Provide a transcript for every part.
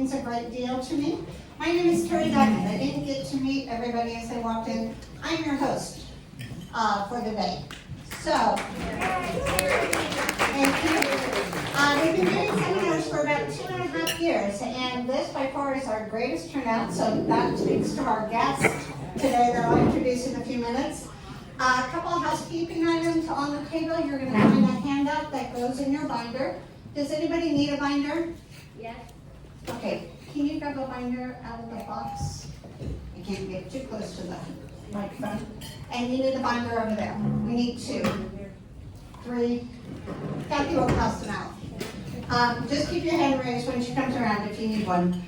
means a great deal to me. My name is Terry Diamond. I didn't get to meet everybody as they walked in. I'm your host for the day. So, thank you. We've been doing seminars for about 2.5 years, and this by far is our greatest turnout, so that speaks to our guest today that I'll introduce in a few minutes. A couple of housekeeping items on the table. You're going to find a handout that goes in your binder. Does anybody need a binder? Yes. Okay, can you grab a binder out of the box? I can't get too close to the microphone. And you need a binder over there. We need 2, 3. Kathy will pass them out. Just keep your hand raised when she comes around if you need one.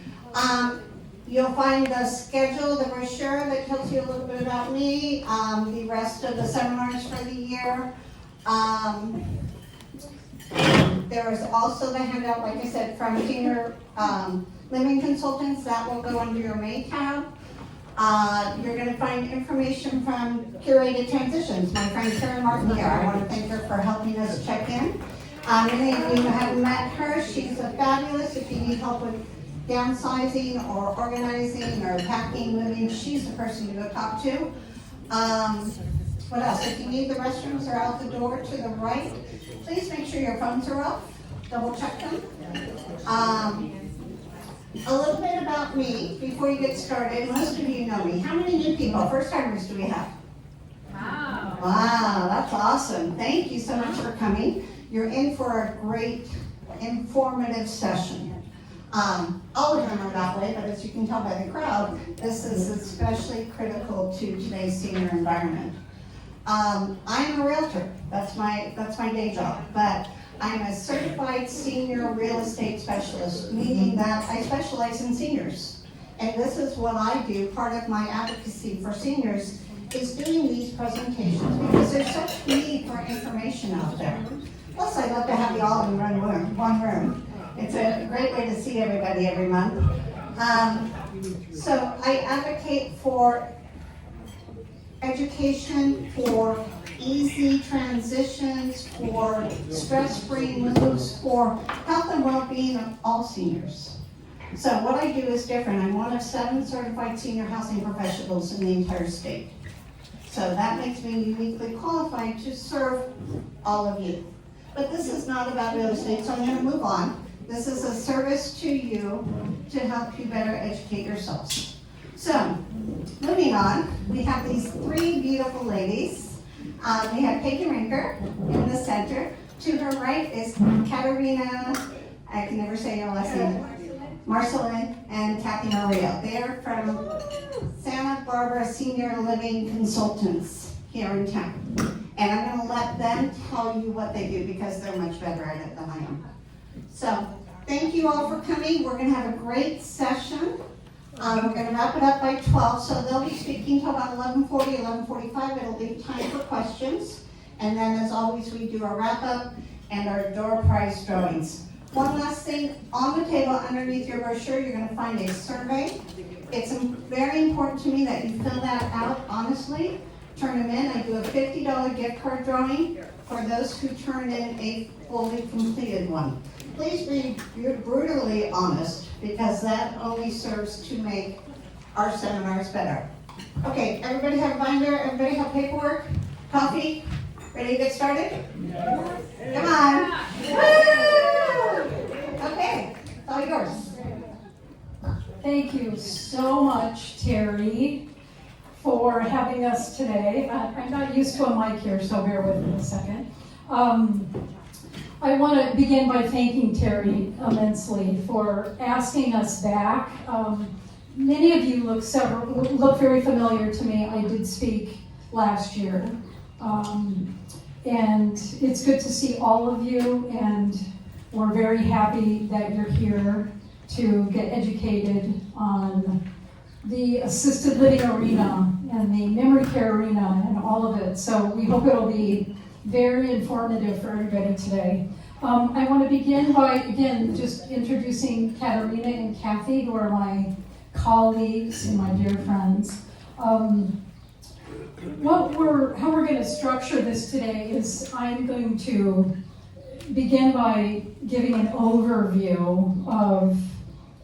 You'll find the schedule, the brochure that tells you a little bit about me, the rest of the seminars for the year. There is also the handout, like I said, from Senior Living Consultants. That will go under your May tab. You're going to find information from Curated Transitions. My friend Karen Martin here. I want to thank her for helping us check in. Many of you have met her. She's fabulous. If you need help with downsizing or organizing or packing, moving, she's the person to go talk to. What else? If you need, the restrooms are out the door to the right. Please make sure your phones are off. Double check them. A little bit about me before you get started. Most of you know me. How many new people, first timers, do we have? Wow. Wow, that's awesome. Thank you so much for coming. You're in for a great, informative session. All of them are that way, but as you can tell by the crowd, this is especially critical to today's senior environment. I'm a realtor. That's my day job, but I'm a certified senior real estate specialist, meaning that I specialize in seniors. And this is what I do. Part of my advocacy for seniors is doing these presentations because there's such need for information out there. Plus, I'd love to have you all in one room. It's a great way to see everybody every month. So I advocate for education, for easy transitions, for stress-free moves, for health and well-being of all seniors. So what I do is different. I'm one of 7 certified senior housing professionals in the entire state. So that makes me uniquely qualified to serve all of you. But this is not about real estate, so I'm going to move on. This is a service to you to help you better educate yourselves. So, moving on, we have these 3 beautiful ladies. We have Peggy Renker in the center. To her right is Katerina, I can never say your last name, Marcelin and Kathy Maria. They are from Santa Barbara Senior Living Consultants here in town. And I'm going to let them tell you what they do because they're much better at it than I am. So, thank you all for coming. We're going to have a great session. We're going to wrap it up by 12, so they'll be speaking till about 11:40, 11:45. It'll leave time for questions. And then, as always, we do our wrap-up and our door prize drawings. One last thing, on the table underneath your brochure, you're going to find a survey. It's very important to me that you fill that out honestly. Turn them in. I do a $50 gift card drawing for those who turn in a fully completed one. Please be brutally honest, because that only serves to make our seminars better. Okay, everybody have a binder? Everybody have paperwork? Coffee? Ready to get started? Yes. Come on. Woo! Okay, it's all yours. Thank you so much, Terry, for having us today. I'm not used to a mic here, so bear with me a second. I want to begin by thanking Terry immensely for asking us back. Many of you look very familiar to me. I did speak last year. And it's good to see all of you, and we're very happy that you're here to get educated on the assisted living arena and the memory care arena and all of it. So we hope it'll be very informative for everybody today. I want to begin by, again, just introducing Katerina and Kathy, who are my colleagues and my dear friends. How we're going to structure this today is I'm going to begin by giving an overview of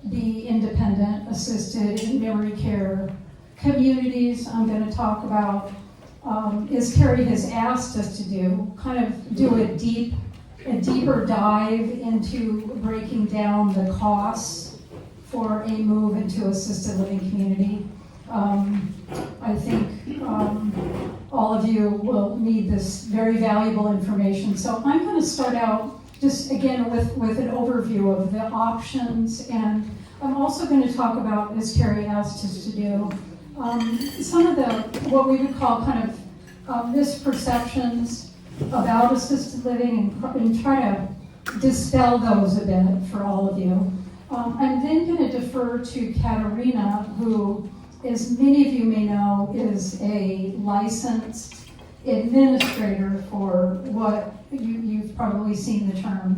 the the independent, assisted, and memory care communities. I'm going to talk about, as Carrie has asked us to do, kind of do a deeper dive into breaking down the costs for a move into assisted living community. I think all of you will need this very valuable information. So I'm going to start out just again with an overview of the options, and I'm also going to talk about, as Carrie asked us to do, some of the what we would call kind of misperceptions about assisted living and try to dispel those a bit for all of you. I'm then going to defer to Katerina, who, as many of you may know, is a licensed administrator for what you've probably seen the term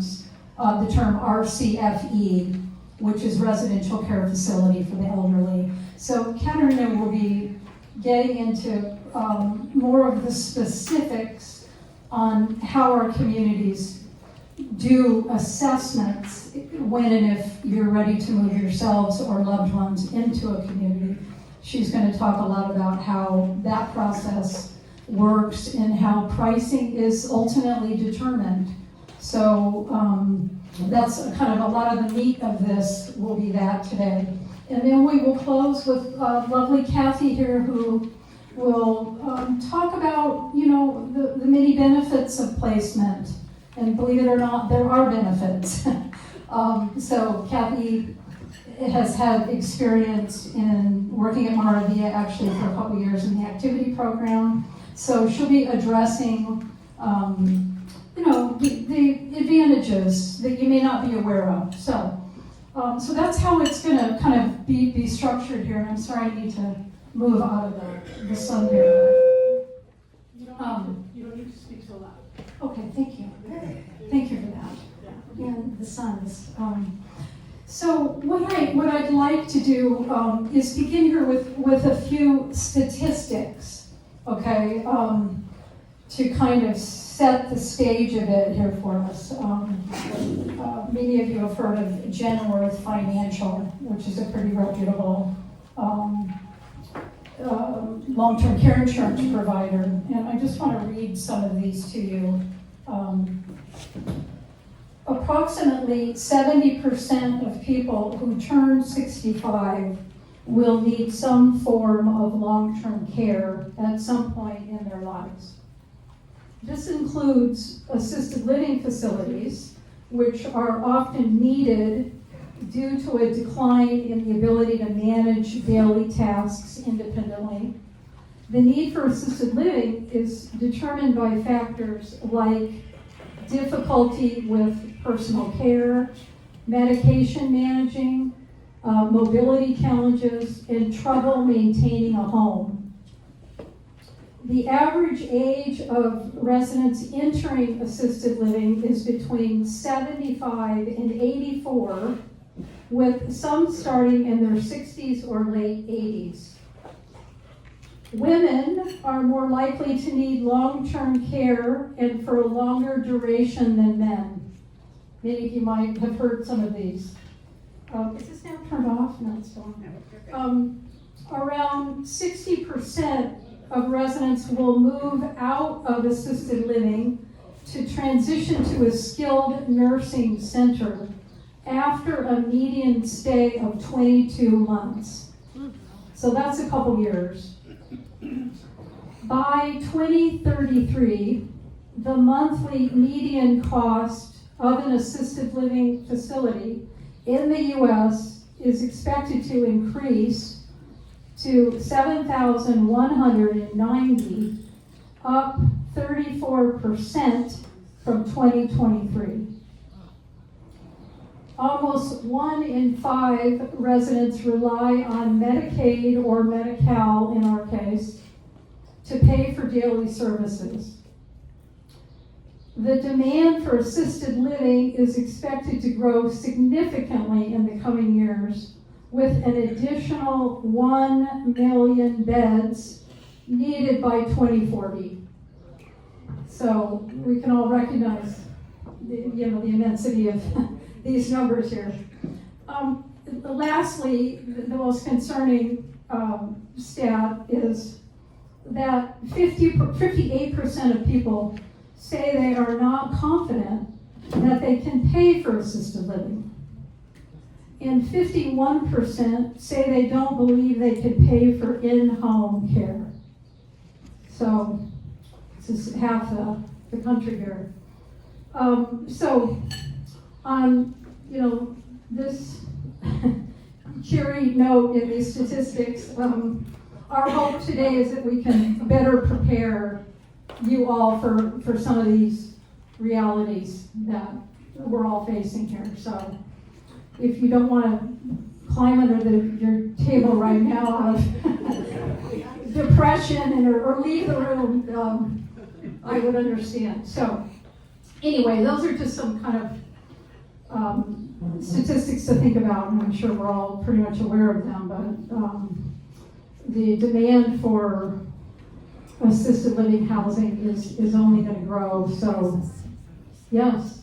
RCFE, which is Residential Care Facility for the Elderly. So Katerina will be getting into more of the specifics on how our communities do assessments when and if you're ready to move yourselves or loved ones into a community. She's going to talk a lot about how that process works and how pricing is ultimately determined. So that's kind of a lot of the meat of this will be that today. And then we will close with lovely Kathy here, who will talk about, the many benefits of placement. And believe it or not, there are benefits. So Kathy has had experience in working at Moravia actually for a couple of years in the activity program. So she'll be addressing, the advantages that you may not be aware of. So that's how it's going to kind of be structured here. And I'm sorry I need to move out of the sun here. You don't need to speak so loud. Okay, thank you. Thank you for that. And the sun is. So what I'd like to do is begin here with a few statistics, okay, to kind of set the stage a bit here for us. Many of you have heard of Genworth Financial, which is a pretty reputable long-term care insurance provider, and I just want to read some of these to you. Approximately 70% of people who turn 65 will need some form of long-term care at some point in their lives. This includes assisted living facilities, which are often needed due to a decline in the ability to manage daily tasks independently. The need for assisted living is determined by factors like difficulty with personal care, medication managing, mobility challenges, and trouble maintaining a home. The average age of residents entering assisted living is between 75 and 84, with some starting in their 60s or late 80s. Women are more likely to need long-term care and for a longer duration than men. Many of you might have heard some of these. Is this now turned off? No, it's still on. Around 60% of residents will move out of assisted living to transition to a skilled nursing center after a median stay of 22 months. So that's a couple years. By 2033, the monthly median cost of an assisted living facility in the U.S. is expected to increase to $7,190, up 34% from 2023. Almost 1 in 5 residents rely on Medicaid or Medi-Cal, in our case, to pay for daily services. The demand for assisted living is expected to grow significantly in the coming years, with an additional 1 million beds needed by 2040. So we can all recognize the immensity of these numbers here. lastly, the most concerning stat is that 58% of people say they are not confident that they can pay for assisted living. And 51% say they don't believe they can pay for in-home care. So, this is half the country here. This cheery note in these statistics, our hope today is that we can better prepare you all for some of these realities that we're all facing here. So if you don't want to climb under your table right now out of depression or leave the room, I would understand. So anyway, those are just some kind of statistics to think about, and I'm sure we're all pretty much aware of them, but the demand for assisted living housing is only going to grow. So, yes.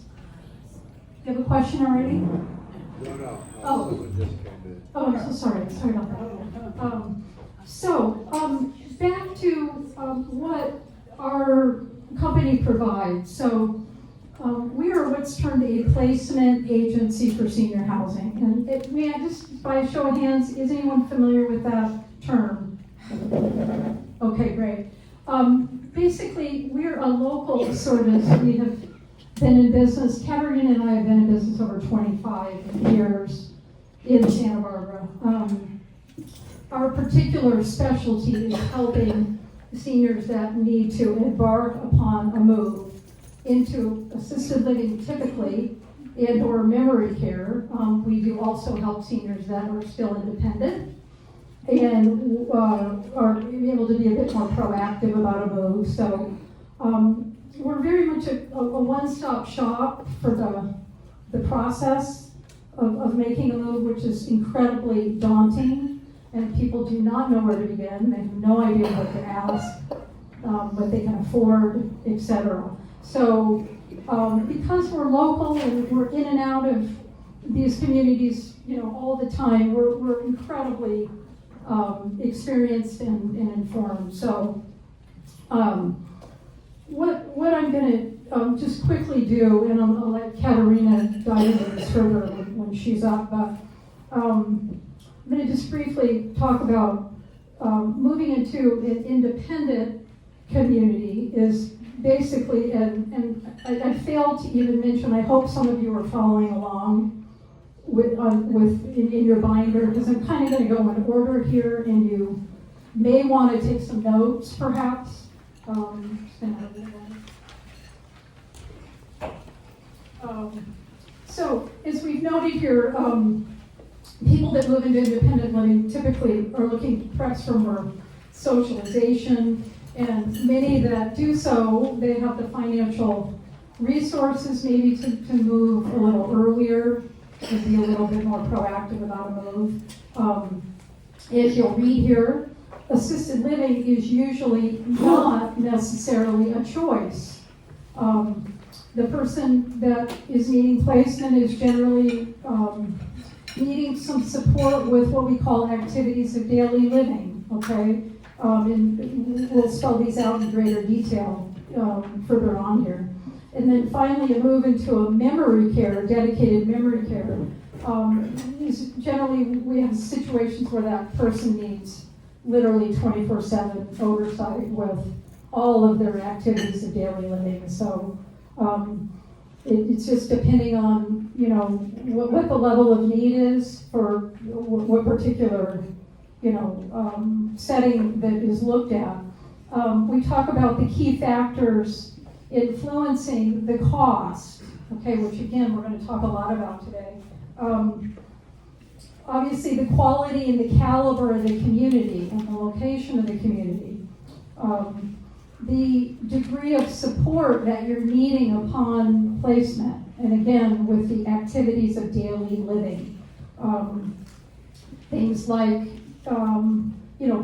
You have a question already? No. Oh. Someone just came in. Oh, I'm so sorry. Sorry about that. Back to what our company provides. So, we are what's termed a placement agency for senior housing. And may I just, by a show of hands, is anyone familiar with that term? Okay, great. Basically, we're a local service. We have been in business, Katarina and I have been in business over 25 years in Santa Barbara. Our particular specialty is helping seniors that need to embark upon a move into assisted living typically, and or memory care. We do also help seniors that are still independent and are able to be a bit more proactive about a move. So we're very much a one-stop shop for the process of making a move, which is incredibly daunting, and people do not know where to begin. They have no idea what to ask, what they can afford, etc. So because we're local and we're in and out of these communities, all the time, we're incredibly experienced and informed. So what I'm going to just quickly do, and I'll let Katarina dive into this further when she's up, but I'm going to just briefly talk about moving into an independent community is basically, and I failed to even mention, I hope some of you are following along in your binder, because I'm kind of going to go in order here, and you may want to take some notes, perhaps. So, as we've noted here, people that move into independent living typically are looking perhaps for more socialization, and many that do so, they have the financial resources maybe to move a little earlier and be a little bit more proactive about a move. If you'll read here, assisted living is usually not necessarily a choice. The person that is needing placement is generally needing some support with what we call activities of daily living, okay? And we'll spell these out in greater detail further on here. And then finally, a move into a memory care, dedicated memory care. Is generally, we have situations where that person needs literally 24/7 oversight with all of their activities of daily living. So it's just depending on, what the level of need is for what particular, setting that is looked at. We talk about the key factors influencing the cost, okay, which again, we're going to talk a lot about today. Obviously, the quality and the caliber of the community and the location of the community. The degree of support that you're needing upon placement, and again, with the activities of daily living. Things like,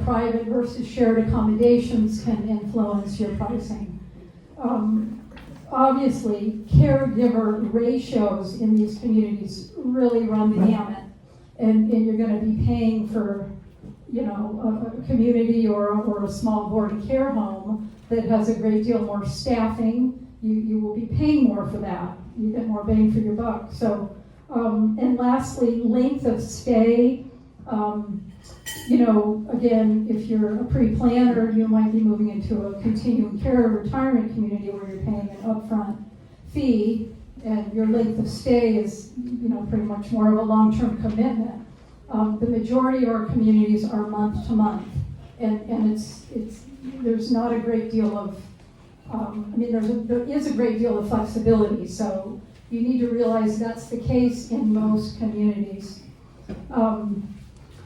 private versus shared accommodations can influence your pricing. Obviously, caregiver ratios in these communities really run the gamut. and you're gonna be paying for, you know, a community or a small board and care home that has a great deal more staffing, you will be paying more for that. You get more bang for your buck. So, and lastly, length of stay. You know, again, if you're a pre-planner, you might be moving into a continuing care retirement community where you're paying an upfront fee, and your length of stay is, you know, pretty much more of a long-term commitment. The majority of our communities are month to month, and there's not a great deal of, I mean, there is a great deal of flexibility, so you need to realize that's the case in most communities.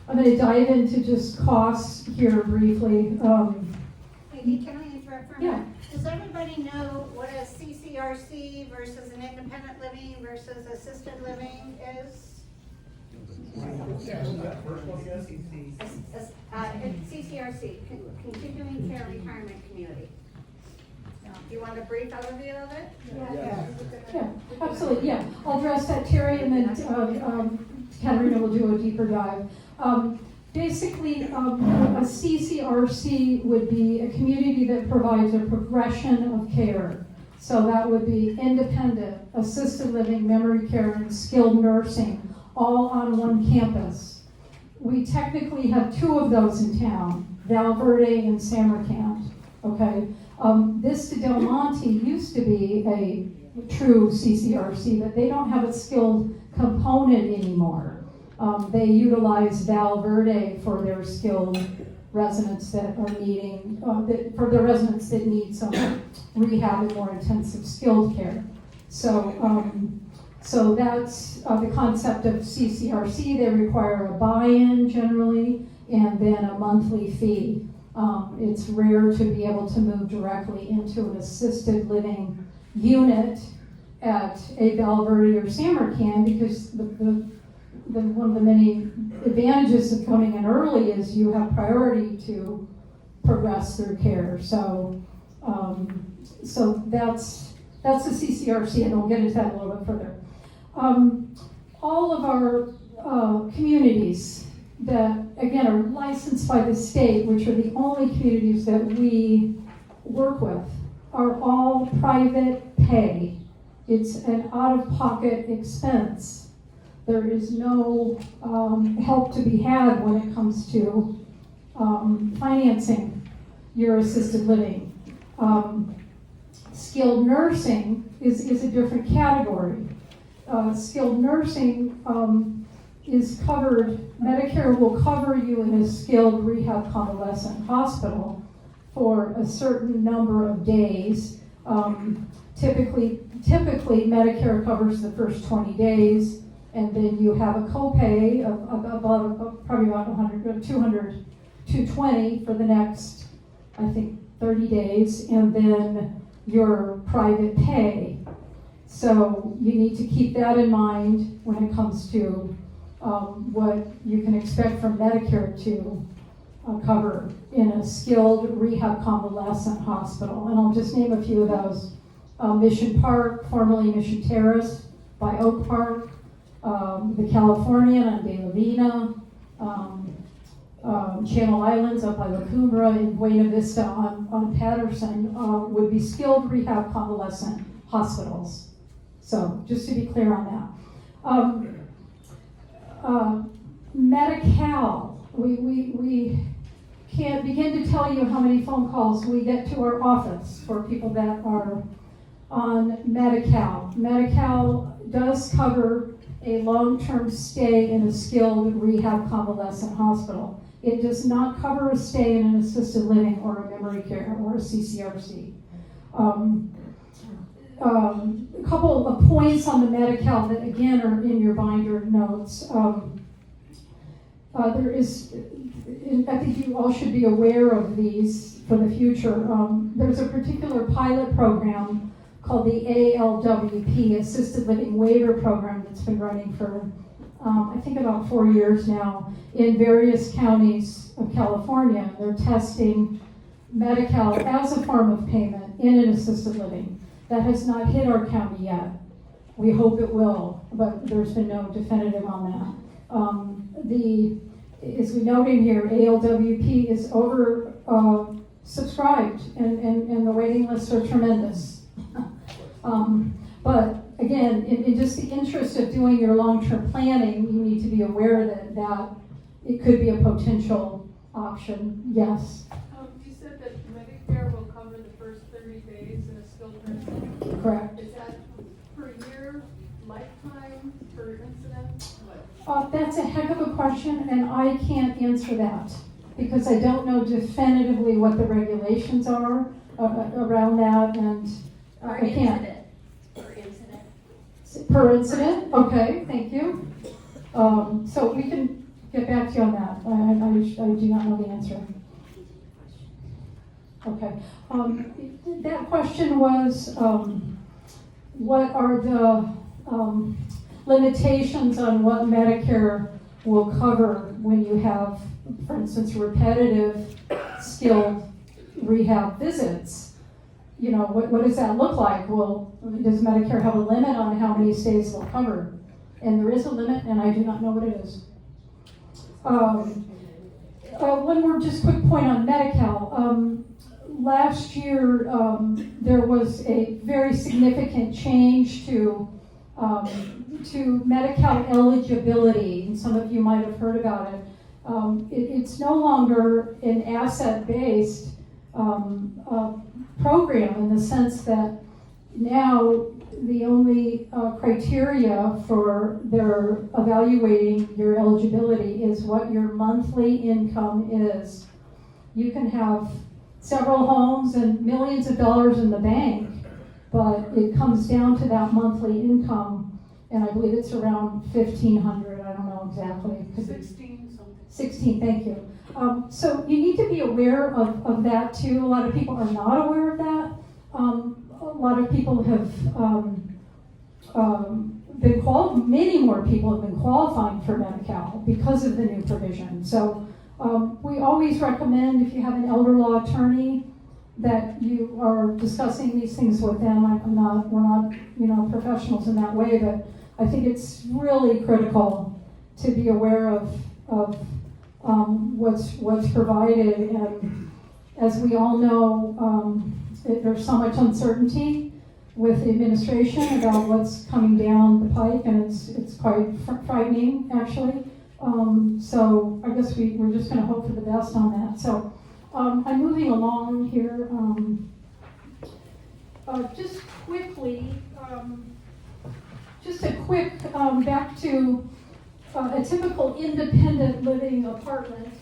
I'm going to dive into just costs here briefly. Peggy, can I interrupt for a Yeah. minute? Does everybody know what a CCRC versus an independent living versus assisted living is? CCRC, Continuing Care Retirement Community. Do you want a brief overview of it? Yeah, absolutely, yeah. I'll address that, Terry, and then Katarina will do a deeper dive. Basically, a CCRC would be a community that provides a progression of care. So that would be independent, assisted living, memory care, and skilled nursing, all on one campus. We technically have two of those in town, Val Verde and Samarkand, okay? Vista Del Monte used to be a true CCRC, but they don't have a skilled component anymore. They utilize Val Verde for their skilled residents that are needing, for the residents that need some rehab and more intensive skilled care. So that's the concept of CCRC. They require a buy-in generally, and then a monthly fee. It's rare to be able to move directly into an assisted living unit at a Val Verde or Samarkand, because one of the many advantages of coming in early is you have priority to progress through care. So that's the CCRC, and we'll get into that a little bit further. All of our communities that, again, are licensed by the state, which are the only communities that we work with, are all private pay. It's an out-of-pocket expense. There is no help to be had when it comes to financing your assisted living. Skilled nursing is a different category. Skilled nursing is covered, Medicare will cover you in a skilled rehab convalescent hospital for a certain number of days. Typically Medicare covers the first 20 days, and then you have a copay of probably about 100, 200, 220 for the next, I think, 30 days, and then your private pay. So you need to keep that in mind when it comes to what you can expect from Medicare to cover in a skilled rehab convalescent hospital. And I'll just name a few of those. Mission Park, formerly Mission Terrace, by Oak Park, the Californian on De La Vina, Channel Islands up by La Cumbre, and Buena Vista on Patterson would be skilled rehab convalescent hospitals. So just to be clear on that. Medi-Cal, we can't begin to tell you how many phone calls we get to our office for people that are on Medi-Cal. Medi-Cal does cover a long-term stay in a skilled rehab convalescent hospital. It does not cover a stay in an assisted living or a memory care or a CCRC. A couple of points on the Medi-Cal that again are in your binder notes. There is, I think you all should be aware of these for the future. There's a particular pilot program called the ALWP, Assisted Living Waiver Program, that's been running for I think about 4 years now in various counties of California. They're testing Medi-Cal as a form of payment in an assisted living. That has not hit our county yet. We hope it will, but there's been no definitive on that. as we note in here, ALWP is over subscribed, and the waiting lists are tremendous. But again, in just the interest of doing your long-term planning, you need to be aware that it could be a potential option. Yes, You said that Medicare will cover the first 30 days in a skilled nursing. correct. Is that per year, lifetime, per incident? What? That's a heck of a question, and I can't answer that because I don't know definitively what the regulations are around that, and I can't. Per incident, okay, thank you. So we can get back to you on that. I do not know the answer. Okay. That question was, what are the limitations on what Medicare will cover when you have, for instance, repetitive skilled rehab visits? You know, what does that look like? Well, does Medicare have a limit on how many stays they'll cover? And there is a limit, and I do not know what it is. One more just quick point on Medi-Cal. Last year, there was a very significant change to Medi-Cal eligibility, and some of you might have heard about it. It's no longer an asset-based program in the sense that now the only criteria for their evaluating your eligibility is what your monthly income is. You can have several homes and millions of dollars in the bank, but it comes down to that monthly income, and I believe it's around $1,500. I don't know exactly. 16 something. 16, thank you. So you need to be aware of that too. A lot of people are not aware of that. A lot of people have been qualified, many more people have been qualifying for Medi-Cal because of the new provision. So we always recommend, if you have an elder law attorney, that you are discussing these things with them. We're not, professionals in that way, but I think it's really critical to be aware of what's provided. And as we all know, there's so much uncertainty with the administration about what's coming down the pike, and it's quite frightening, actually. So I guess we're just going to hope for the best on that. So I'm moving along here. Just quickly, just a quick back to a typical independent living apartment.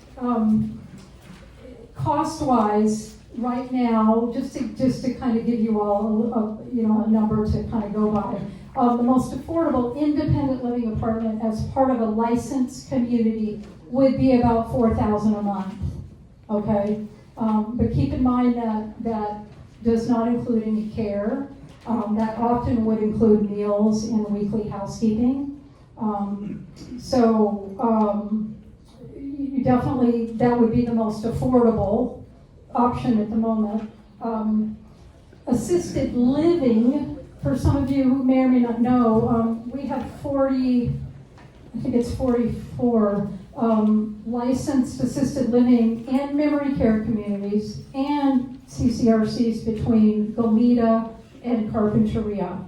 Cost-wise, right now, just to kind of give you all a number to kind of go by. The most affordable independent living apartment as part of a licensed community would be about $4,000 a month. Okay, but keep in mind that does not include any care. That often would include meals and weekly housekeeping. You definitely, that would be the most affordable option at the moment. Assisted living, for some of you who may or may not know, we have 44 licensed assisted living and memory care communities and CCRCs between Goleta and Carpinteria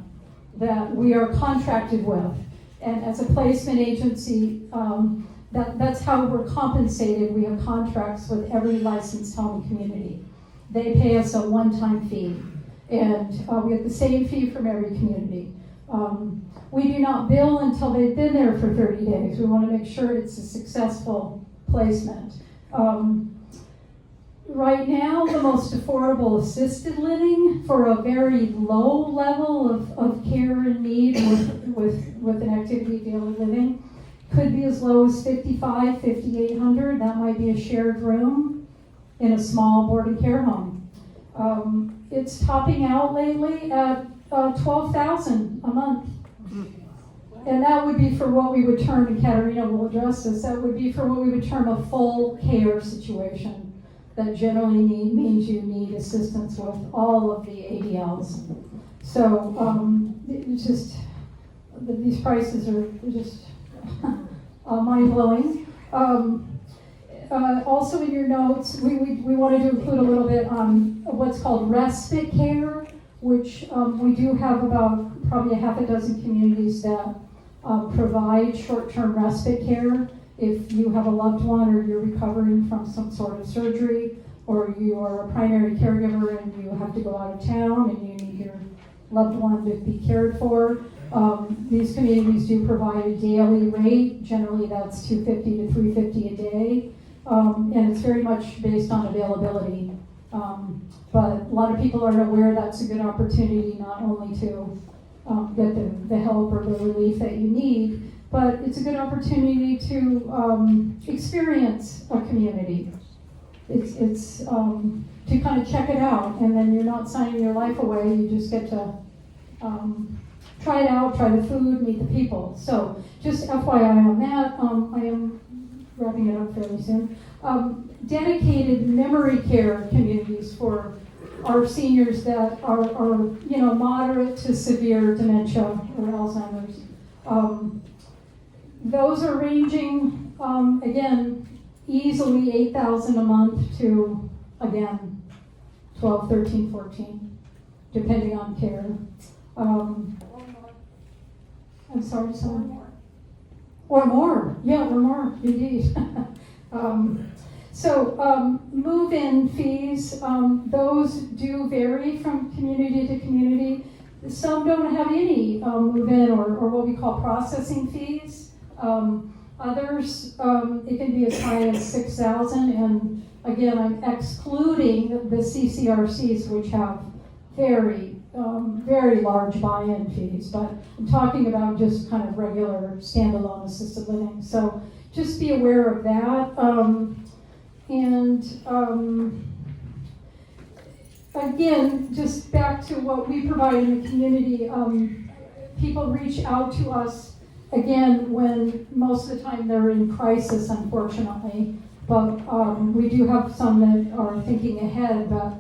that we are contracted with. And as a placement agency, that's how we're compensated. We have contracts with every licensed home community. They pay us a one-time fee, and we get the same fee from every community. We do not bill until they've been there for 30 days. We want to make sure it's a successful placement. Right now, the most affordable assisted living for a very low level of care and need with an activity of daily living could be as low as $5,500, $5,800. That might be a shared room in a small board and care home. It's topping out lately at $12,000 a month. And that would be for what we would term, and Katerina will address this, that would be for what we would term a full care situation. That generally means you need assistance with all of the ADLs. So it's just, these prices are just mind-blowing. Also in your notes, we wanted to include a little bit on what's called respite care, which we do have about probably a half a dozen communities that provide short-term respite care. If you have a loved one or you're recovering from some sort of surgery, or you are a primary caregiver and you have to go out of town and you need your loved one to be cared for, these communities do provide a daily rate. Generally that's $250 to $350 a day, and it's very much based on availability. But a lot of people aren't aware that's a good opportunity not only to get the help or the relief that you need, but it's a good opportunity to experience a community. It's to kind of check it out, and then you're not signing your life away. You just get to try it out, try the food, meet the people. So just FYI on that, I am wrapping it up fairly soon. Dedicated memory care communities for our seniors that are moderate to severe dementia or Alzheimer's. Those are ranging, again, easily $8,000 a month to, again, 12, 13, 14, depending on care. I'm sorry, someone? Or more, yeah, or more, indeed. Move-in fees, those do vary from community to community. Some don't have any move-in or what we call processing fees. Others, it can be as high as $6,000, and again, I'm excluding the CCRCs, which have very large buy-in fees, but I'm talking about just kind of regular standalone assisted living. So just be aware of that. Again, just back to what we provide in the community, people reach out to us, again, when most of the time they're in crisis, unfortunately. But we do have some that are thinking ahead, but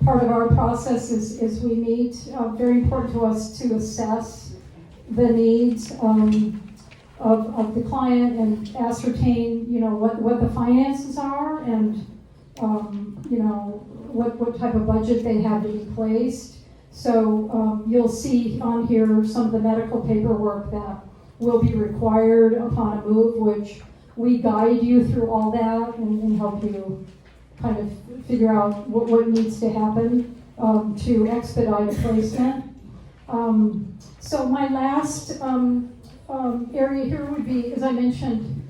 part of our process is we meet. Very important to us to assess the needs of the client and ascertain, what the finances are and, what type of budget they have to be placed. So you'll see on here some of the medical paperwork that will be required upon a move, which we guide you through all that and help you kind of figure out what needs to happen to expedite a placement. So my last area here would be, as I mentioned,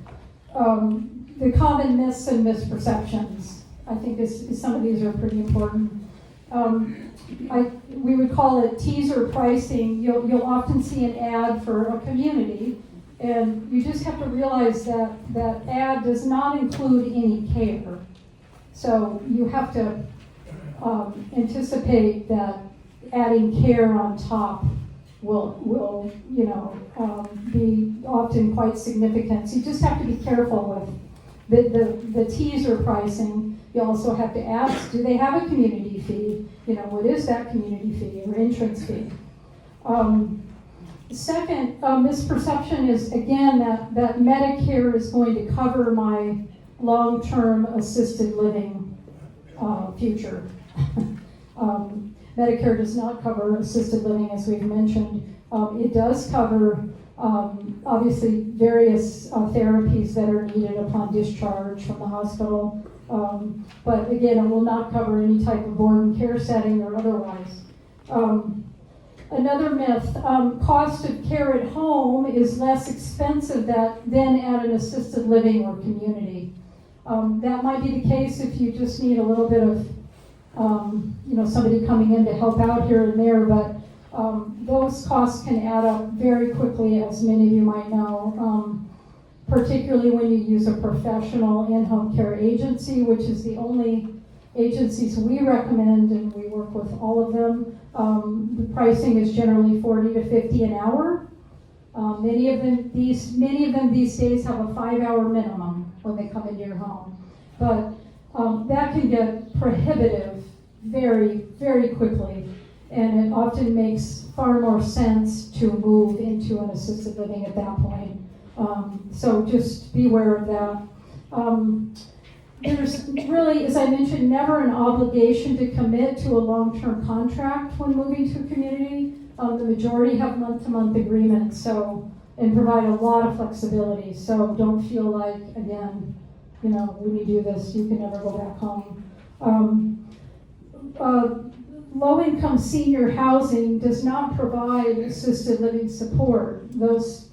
the common myths and misperceptions. I think some of these are pretty important. We would call it teaser pricing. You'll often see an ad for a community, and you just have to realize that that ad does not include any care. So you have to anticipate that adding care on top will be often quite significant. So you just have to be careful with the teaser pricing. You also have to ask, do they have a community fee? What is that community fee or entrance fee? Second misperception is, again, that Medicare is going to cover my long-term assisted living future. Medicare does not cover assisted living, as we've mentioned. It does cover, obviously, various therapies that are needed upon discharge from the hospital. But again, it will not cover any type of board and care setting or otherwise. Another myth, cost of care at home is less expensive than at an assisted living or community. That might be the case if you just need a little bit of somebody coming in to help out here and there, but those costs can add up very quickly, as many of you might know, particularly when you use a professional in-home care agency, which is the only agencies we recommend, and we work with all of them. The pricing is generally $40 to $50 an hour. Many of them these days have a 5-hour minimum when they come into your home, but that can get prohibitive very, very quickly, and it often makes far more sense to move into an assisted living at that point. So just be aware of that. There's really, as I mentioned, never an obligation to commit to a long-term contract when moving to a community. The majority have month-to-month agreements, and provide a lot of flexibility. So don't feel like, again, when you do this, you can never go back home. Low-income senior housing does not provide assisted living support. Those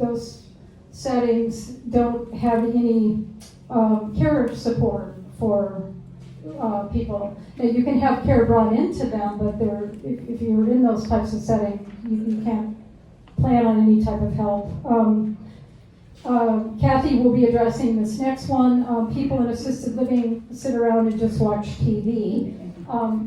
settings don't have any care support for people. Now, you can have care brought into them, but if you're in those types of settings, you can't plan on any type of help. Kathy will be addressing this next one. People in assisted living sit around and just watch TV.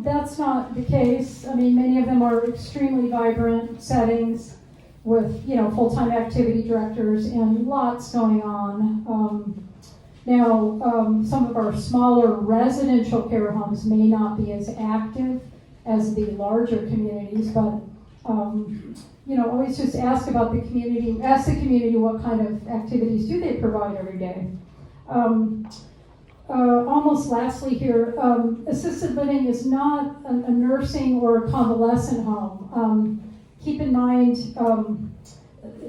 That's not the case. I mean, many of them are extremely vibrant settings with, full-time activity directors and lots going on. Now, some of our smaller residential care homes may not be as active as the larger communities, but always just ask about the community. Ask the community what kind of activities do they provide every day. Almost lastly here, assisted living is not a nursing or a convalescent home. Keep in mind,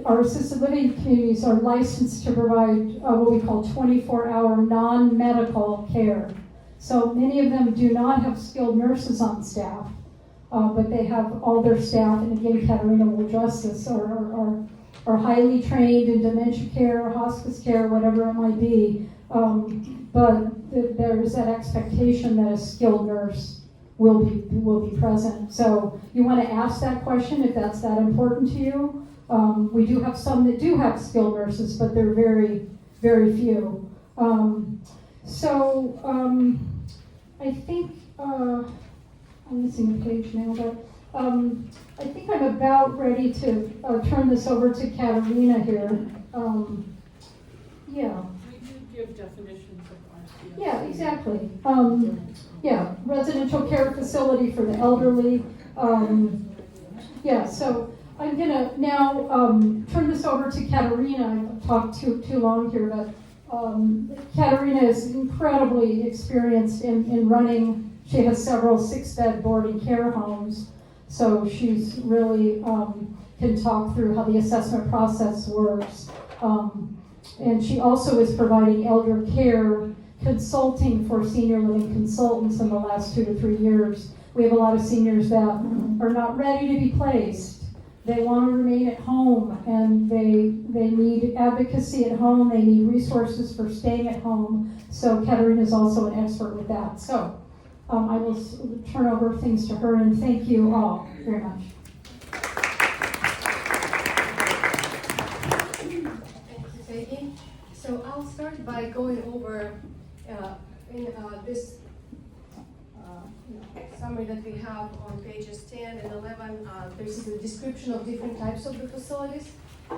our assisted living communities are licensed to provide what we call 24-hour non-medical care. So many of them do not have skilled nurses on staff, but they have all their staff, and again, Katerina will address this, are highly trained in dementia care, hospice care, whatever it might be. But there's that expectation that a skilled nurse will be present. So you want to ask that question if that's that important to you. We do have some that do have skilled nurses, but they're very, very few. I think I'm missing a page now, but I think I'm about ready to turn this over to Katerina here. Yeah. We do give definitions of RCS. Yeah, exactly. Residential care facility for the elderly. So I'm gonna now turn this over to Katerina. I've talked too long here, but Katerina is incredibly experienced in running. She has several 6-bed boarding care homes, so she's really can talk through how the assessment process works. And she also is providing elder care consulting for senior living consultants in the last 2 to 3 years. We have a lot of seniors that are not ready to be placed. They want to remain at home, and they need advocacy at home. They need resources for staying at home. So Katerina is also an expert with that. So I will turn over things to her, and thank you all very much. Thank you, Peggy. So I'll start by going over in this summary that we have on pages 10 and 11. There's a description of different types of the facilities.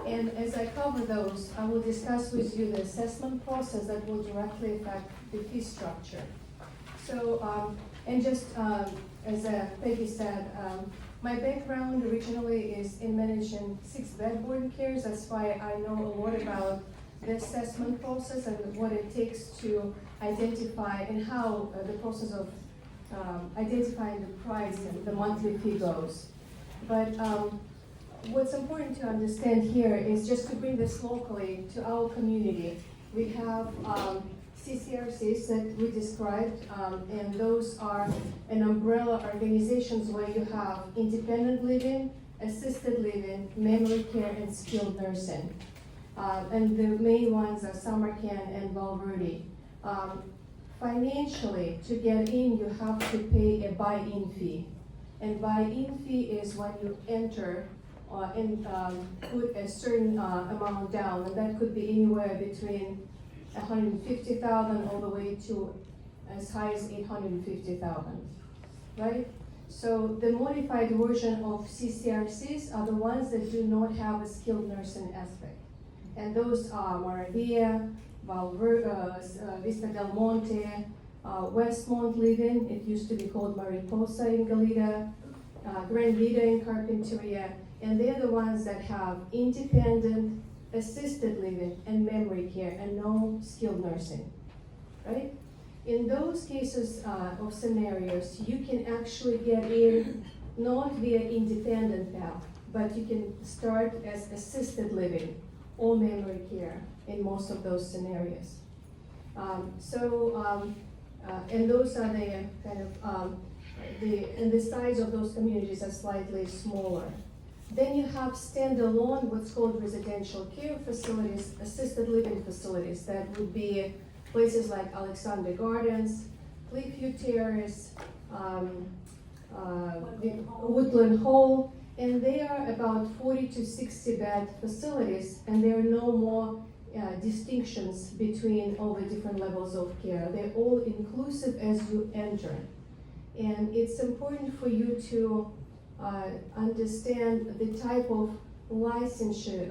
And as I cover those, I will discuss with you the assessment process that will directly affect the fee structure. So, and just as Peggy said, my background originally is in managing 6-bed boarding cares. That's why I know a lot about the assessment process and what it takes to identify and how the process of identifying the price and the monthly fee goes. But what's important to understand here is just to bring this locally to our community. We have CCRCs that we described, and those are an umbrella organizations where you have independent living, assisted living, memory care, and skilled nursing. And the main ones are Samarkand and Valverde. Financially, to get in, you have to pay a buy-in fee. And buy-in fee is when you enter and put a certain amount down, and that could be anywhere between $150,000 all the way to as high as $850,000, right? So the modified version of CCRCs are the ones that do not have a skilled nursing aspect. And those are Maravilla, Vista Del Monte, Westmont Living, it used to be called Mariposa in Goleta, Grand Vida in Carpinteria, and they're the ones that have independent assisted living and memory care and no skilled nursing, right? In those cases of scenarios, you can actually get in not via independent path, but you can start as assisted living or memory care in most of those scenarios. And those are the kind of, and the size of those communities are slightly smaller. Then you have standalone, what's called residential care facilities, assisted living facilities. That would be places like Alexander Gardens, Cliffview Terrace, Woodland Hall, and they are about 40 to 60 bed facilities, and there are no more distinctions between all the different levels of care. They're all inclusive as you enter. And it's important for you to understand the type of licensing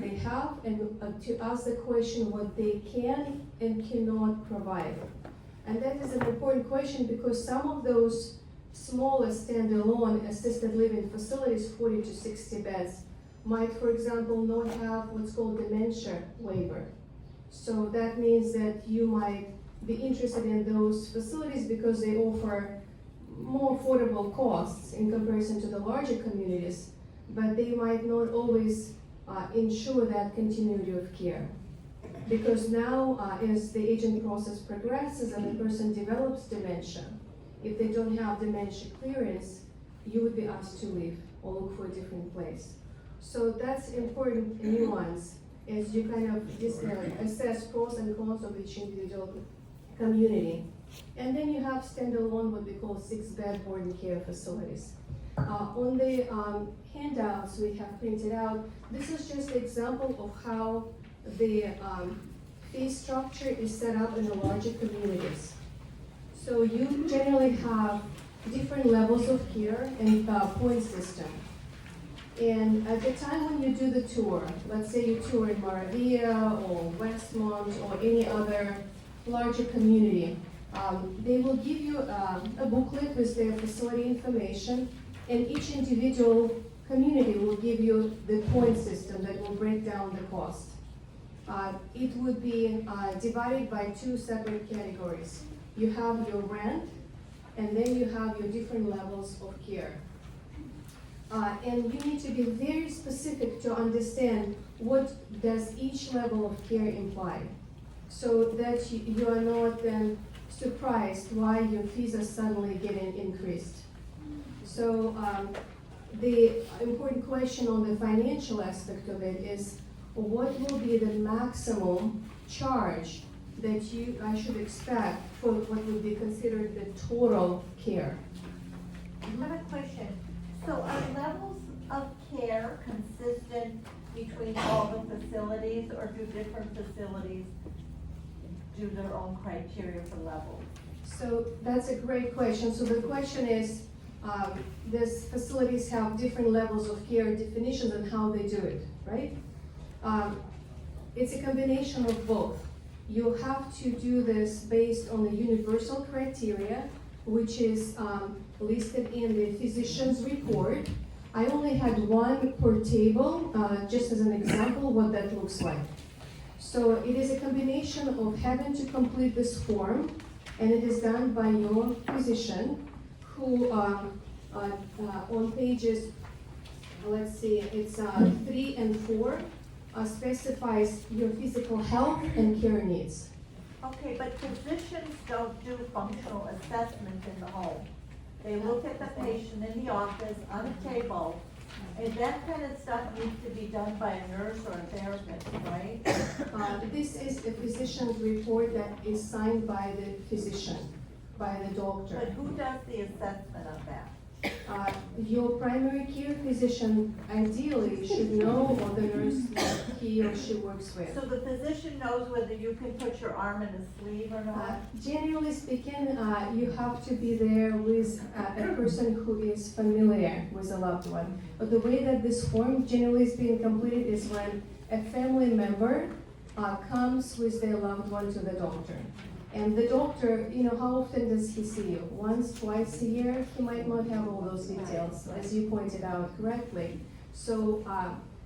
they have, and to ask the question what they can and cannot provide. And that is an important question because some of those smaller standalone assisted living facilities, 40 to 60 beds, might, for example, not have what's called dementia waiver. So that means that you might be interested in those facilities because they offer more affordable costs in comparison to the larger communities, but they might not always ensure that continuity of care. Because now, as the aging process progresses and the person develops dementia, if they don't have dementia clearance, you would be asked to leave or look for a different place. So that's important nuance as you kind of assess pros and cons of each individual community. And then you have standalone, what we call 6-bed boarding care facilities. On the handouts we have printed out, this is just an example of how the fee structure is set up in the larger communities. So you generally have different levels of care and point system. And at the time when you do the tour, let's say you tour in Moravia or Westmont or any other larger community, they will give you a booklet with their facility information, and each individual community will give you the point system that will break down the cost. It would be divided by 2 separate categories. You have your rent, and then you have your different levels of care. And you need to be very specific to understand what does each level of care imply, so that you are not then surprised why your fees are suddenly getting increased. So the important question on the financial aspect of it is, what will be the maximum charge that I should expect for what would be considered the total care? I have a question. So are levels of care consistent between all the facilities, or do different facilities do their own criteria for levels? So that's a great question. So the question is, these facilities have different levels of care definitions and how they do it, right? It's a combination of both. You have to do this based on the universal criteria, which is listed in the physician's report. I only had one per table, just as an example what that looks like. So it is a combination of having to complete this form, and it is done by your physician, who on pages, let's see, it's 3 and 4, specifies your physical health and care needs. Okay, but physicians don't do functional assessment in the home. They look at the patient in the office on a table, and that kind of stuff needs to be done by a nurse or a therapist, right? This is a physician's report that is signed by the physician, by the doctor. But who does the assessment of that? Your primary care physician ideally should know what the nurse he or she works with. So the physician knows whether you can put your arm in a sleeve or not? Generally speaking, you have to be there with a person who is familiar with a loved one. But the way that this form generally is being completed is when a family member comes with their loved one to the doctor. And the doctor, how often does he see you? Once, twice a year? He might not have all those details, as you pointed out correctly. So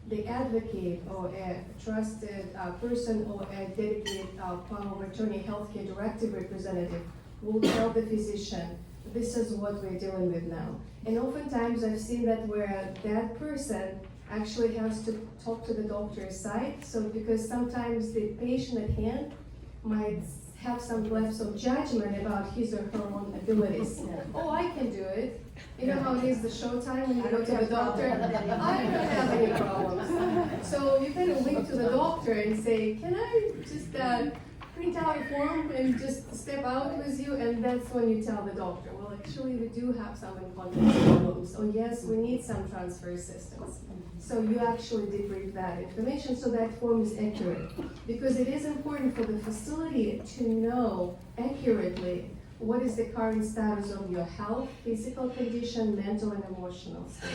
the advocate or a trusted person or a dedicated power of attorney healthcare directive representative will tell the physician, this is what we're dealing with now. And oftentimes I've seen that where that person actually has to talk to the doctor's side. So because sometimes the patient at hand might have some lapse of judgment about his or her own abilities. Oh, I can do it. You know how it is the showtime when you go to the doctor? I don't have any problems. So you kind of link to the doctor and say, can I just print out a form and just step out with you? And that's when you tell the doctor, well, actually we do have some incontinence problems. Oh yes, we need some transfer assistance. So you actually debrief that information so that form is accurate. Because it is important for the facility to know accurately what is the current status of your health, physical condition, mental and emotional state.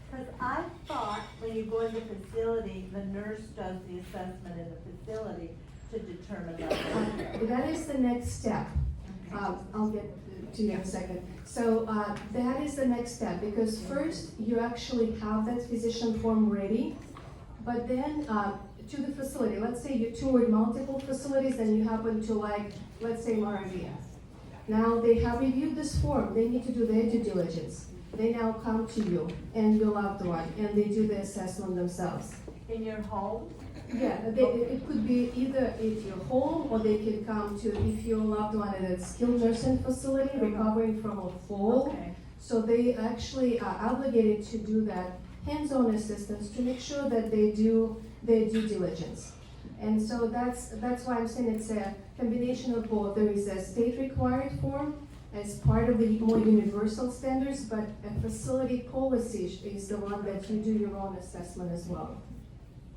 Because I thought when you go in the facility, the nurse does the assessment in the facility to determine that. That is the next step. I'll get to you in a second. So that is the next step, because first you actually have that physician form ready, but then to the facility, let's say you toured multiple facilities and you happen to like, let's say Moravia. Now they have reviewed this form, they need to do their due diligence. They now come to you and your loved one and they do the assessment themselves. In your home? Yeah, it could be either at your home or they can come to, if your loved one at a skilled nursing facility recovering from a fall. Okay. So they actually are obligated to do that hands-on assistance to make sure that they do their due diligence. And so that's why I'm saying it's a combination of both. There is a state required form as part of the more universal standards, but a facility policy is the one that you do your own assessment as well.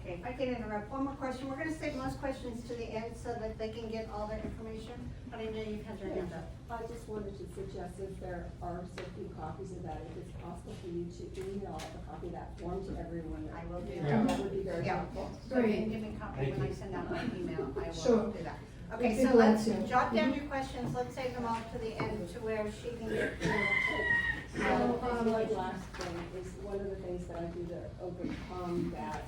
Okay, if I can interrupt, one more question. We're gonna save most questions to the end so that they can get all their information, but I know you have your hand up. I just wanted to suggest if there are so few copies of that, if it's possible for you to email a copy of that form to everyone. I will do That that. would be very Yeah. helpful. So you can give me a copy when I send out my email, I Sure. will do that. We'd Okay, be so glad let's to. jot down your questions, let's save them all to the end to where she can get through. So, one last thing is one of the things that I do to overcome that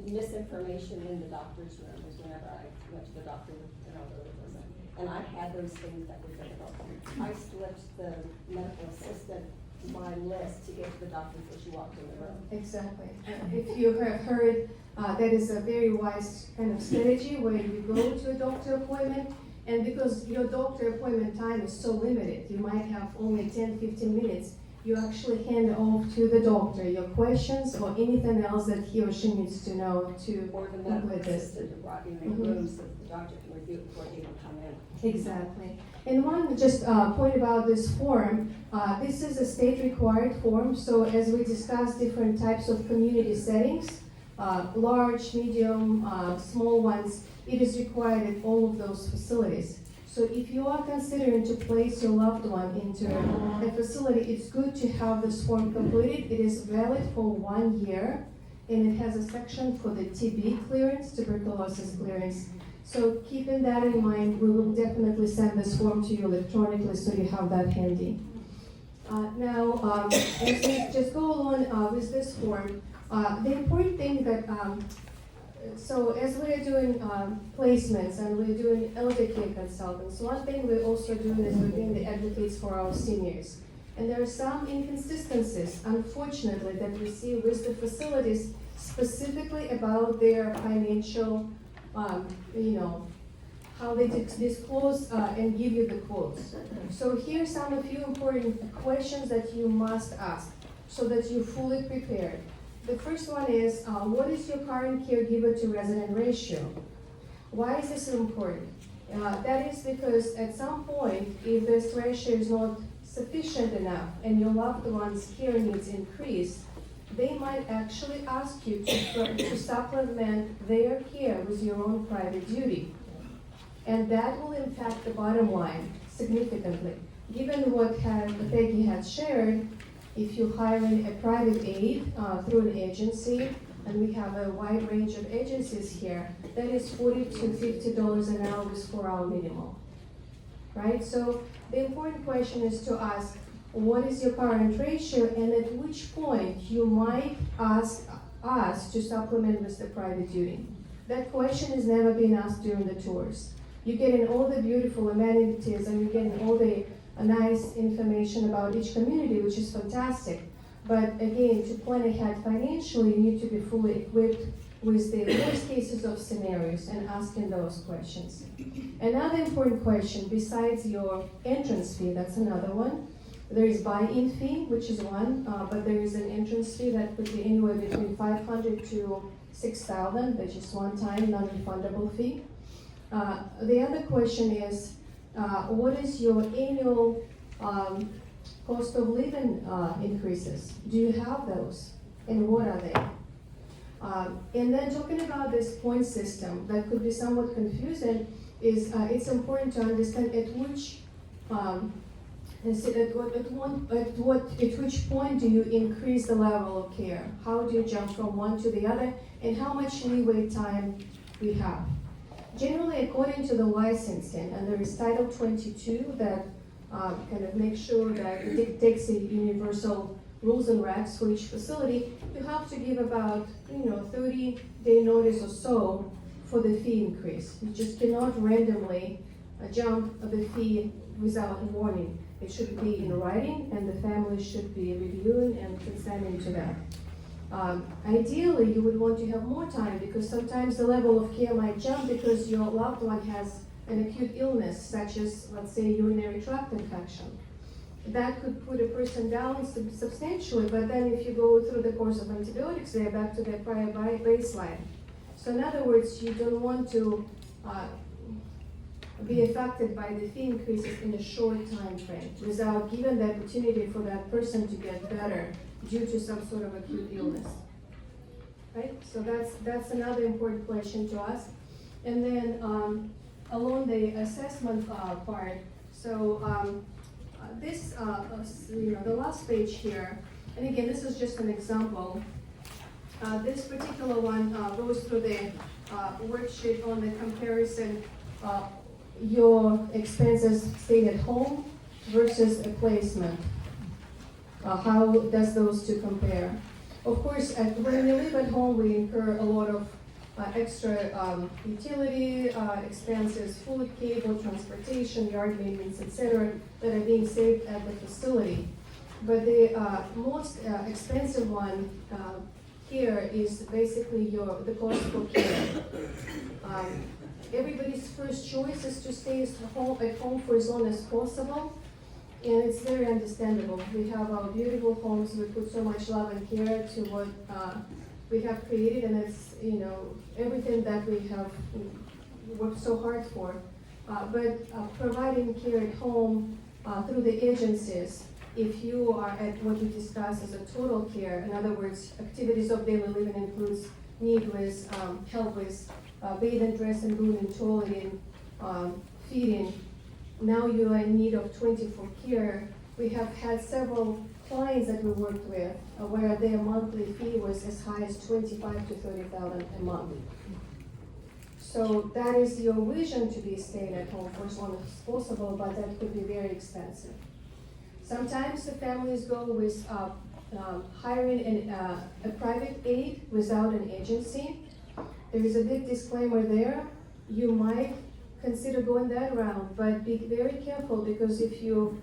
misinformation in the doctor's room is whenever I went to the doctor with an elderly person. And I had those things that were difficult. I slipped the medical assistant my list to get to the doctor before she walked in the room. Exactly. If you have heard, that is a very wise kind of strategy where you go to a doctor appointment, and because your doctor appointment time is so limited, you might have only 10-15 minutes, you actually hand off to the doctor your questions or anything else that he or she needs to know to Or the medical complete this. assistant to brought in the room so that the doctor can review it before they even come in. Exactly. And one just point about this form, this is a state required form, so as we discuss different types of community settings, large, medium, small ones, it is required at all of those facilities. So if you are considering to place your loved one into a facility, it's good to have this form completed. It is valid for 1 year, and it has a section for the TB clearance, tuberculosis clearance. So keeping that in mind, we will definitely send this form to you electronically so you have that handy. Now, as we just go along with this form, the important thing that, so as we're doing placements and we're doing elder care consultants, one thing we're also doing is we're being the advocates for our seniors. And there are some inconsistencies, unfortunately, that we see with the facilities specifically about their financial, how they disclose and give you the quotes. So here's some of few important questions that you must ask so that you're fully prepared. The first one is, what is your current caregiver to resident ratio? Why is this important? That is because at some point, if this ratio is not sufficient enough and your loved one's care needs increase, they might actually ask you to supplement their care with your own private duty. And that will impact the bottom line significantly. Given what Peggy had shared, if you're hiring a private aide through an agency, and we have a wide range of agencies here, that is $40 to $50 an hour with 4-hour minimum, right? So the important question is to ask, what is your current ratio, and at which point you might ask us to supplement with the private duty? That question has never been asked during the tours. You're getting all the beautiful amenities and you're getting all the nice information about each community, which is fantastic. But again, to plan ahead financially, you need to be fully equipped with the worst cases of scenarios and asking those questions. Another important question, besides your entrance fee, that's another one. There is buy-in fee, which is one, but there is an entrance fee that could be anywhere between $500 to $6,000, which is one-time, non-refundable fee. The other question is, what is your annual cost of living increases? Do you have those? And what are they? And then talking about this point system that could be somewhat confusing is it's important to understand at which point do you increase the level of care? How do you jump from one to the other? And how much leeway time we have? Generally, according to the licensing, and there is Title 22 that kind of makes sure that it dictates the universal rules and regs for each facility, you have to give about 30-day notice or so for the fee increase. You just cannot randomly jump the fee without warning. It should be in writing, and the family should be reviewing and consenting to that. Ideally, you would want to have more time because sometimes the level of care might jump because your loved one has an acute illness, such as, let's say, urinary tract infection. That could put a person down substantially, but then if you go through the course of antibiotics, they're back to their prior baseline. So in other words, you don't want to be affected by the fee increases in a short time frame without giving the opportunity for that person to get better due to some sort of acute illness. Right? So that's another important question to ask. And then along the assessment part, so this, the last page here, and again, this is just an example. This particular one goes through the worksheet on the comparison your expenses staying at home versus a placement. How does those two compare? Of course, when we live at home, we incur a lot of extra utility expenses, food, cable, transportation, yard maintenance, etc., that are being saved at the facility. But the most expensive one here is basically the cost for care. Everybody's first choice is to stay at home for as long as possible, and it's very understandable. We have our beautiful homes. We put so much love and care to what we have created, and it's everything that we have worked so hard for. But providing care at home through the agencies, if you are at what we discuss as a total care, in other words, activities of daily living includes need with help with bathing, dressing, grooming, toileting, feeding. Now you are in need of 24 care. We have had several clients that we worked with where their monthly fee was as high as $25,000 to $30,000 a month. So that is your vision to be staying at home for as long as possible, but that could be very expensive. Sometimes the families go with hiring a private aid without an agency. There is a big disclaimer there. You might consider going that route, but be very careful because if you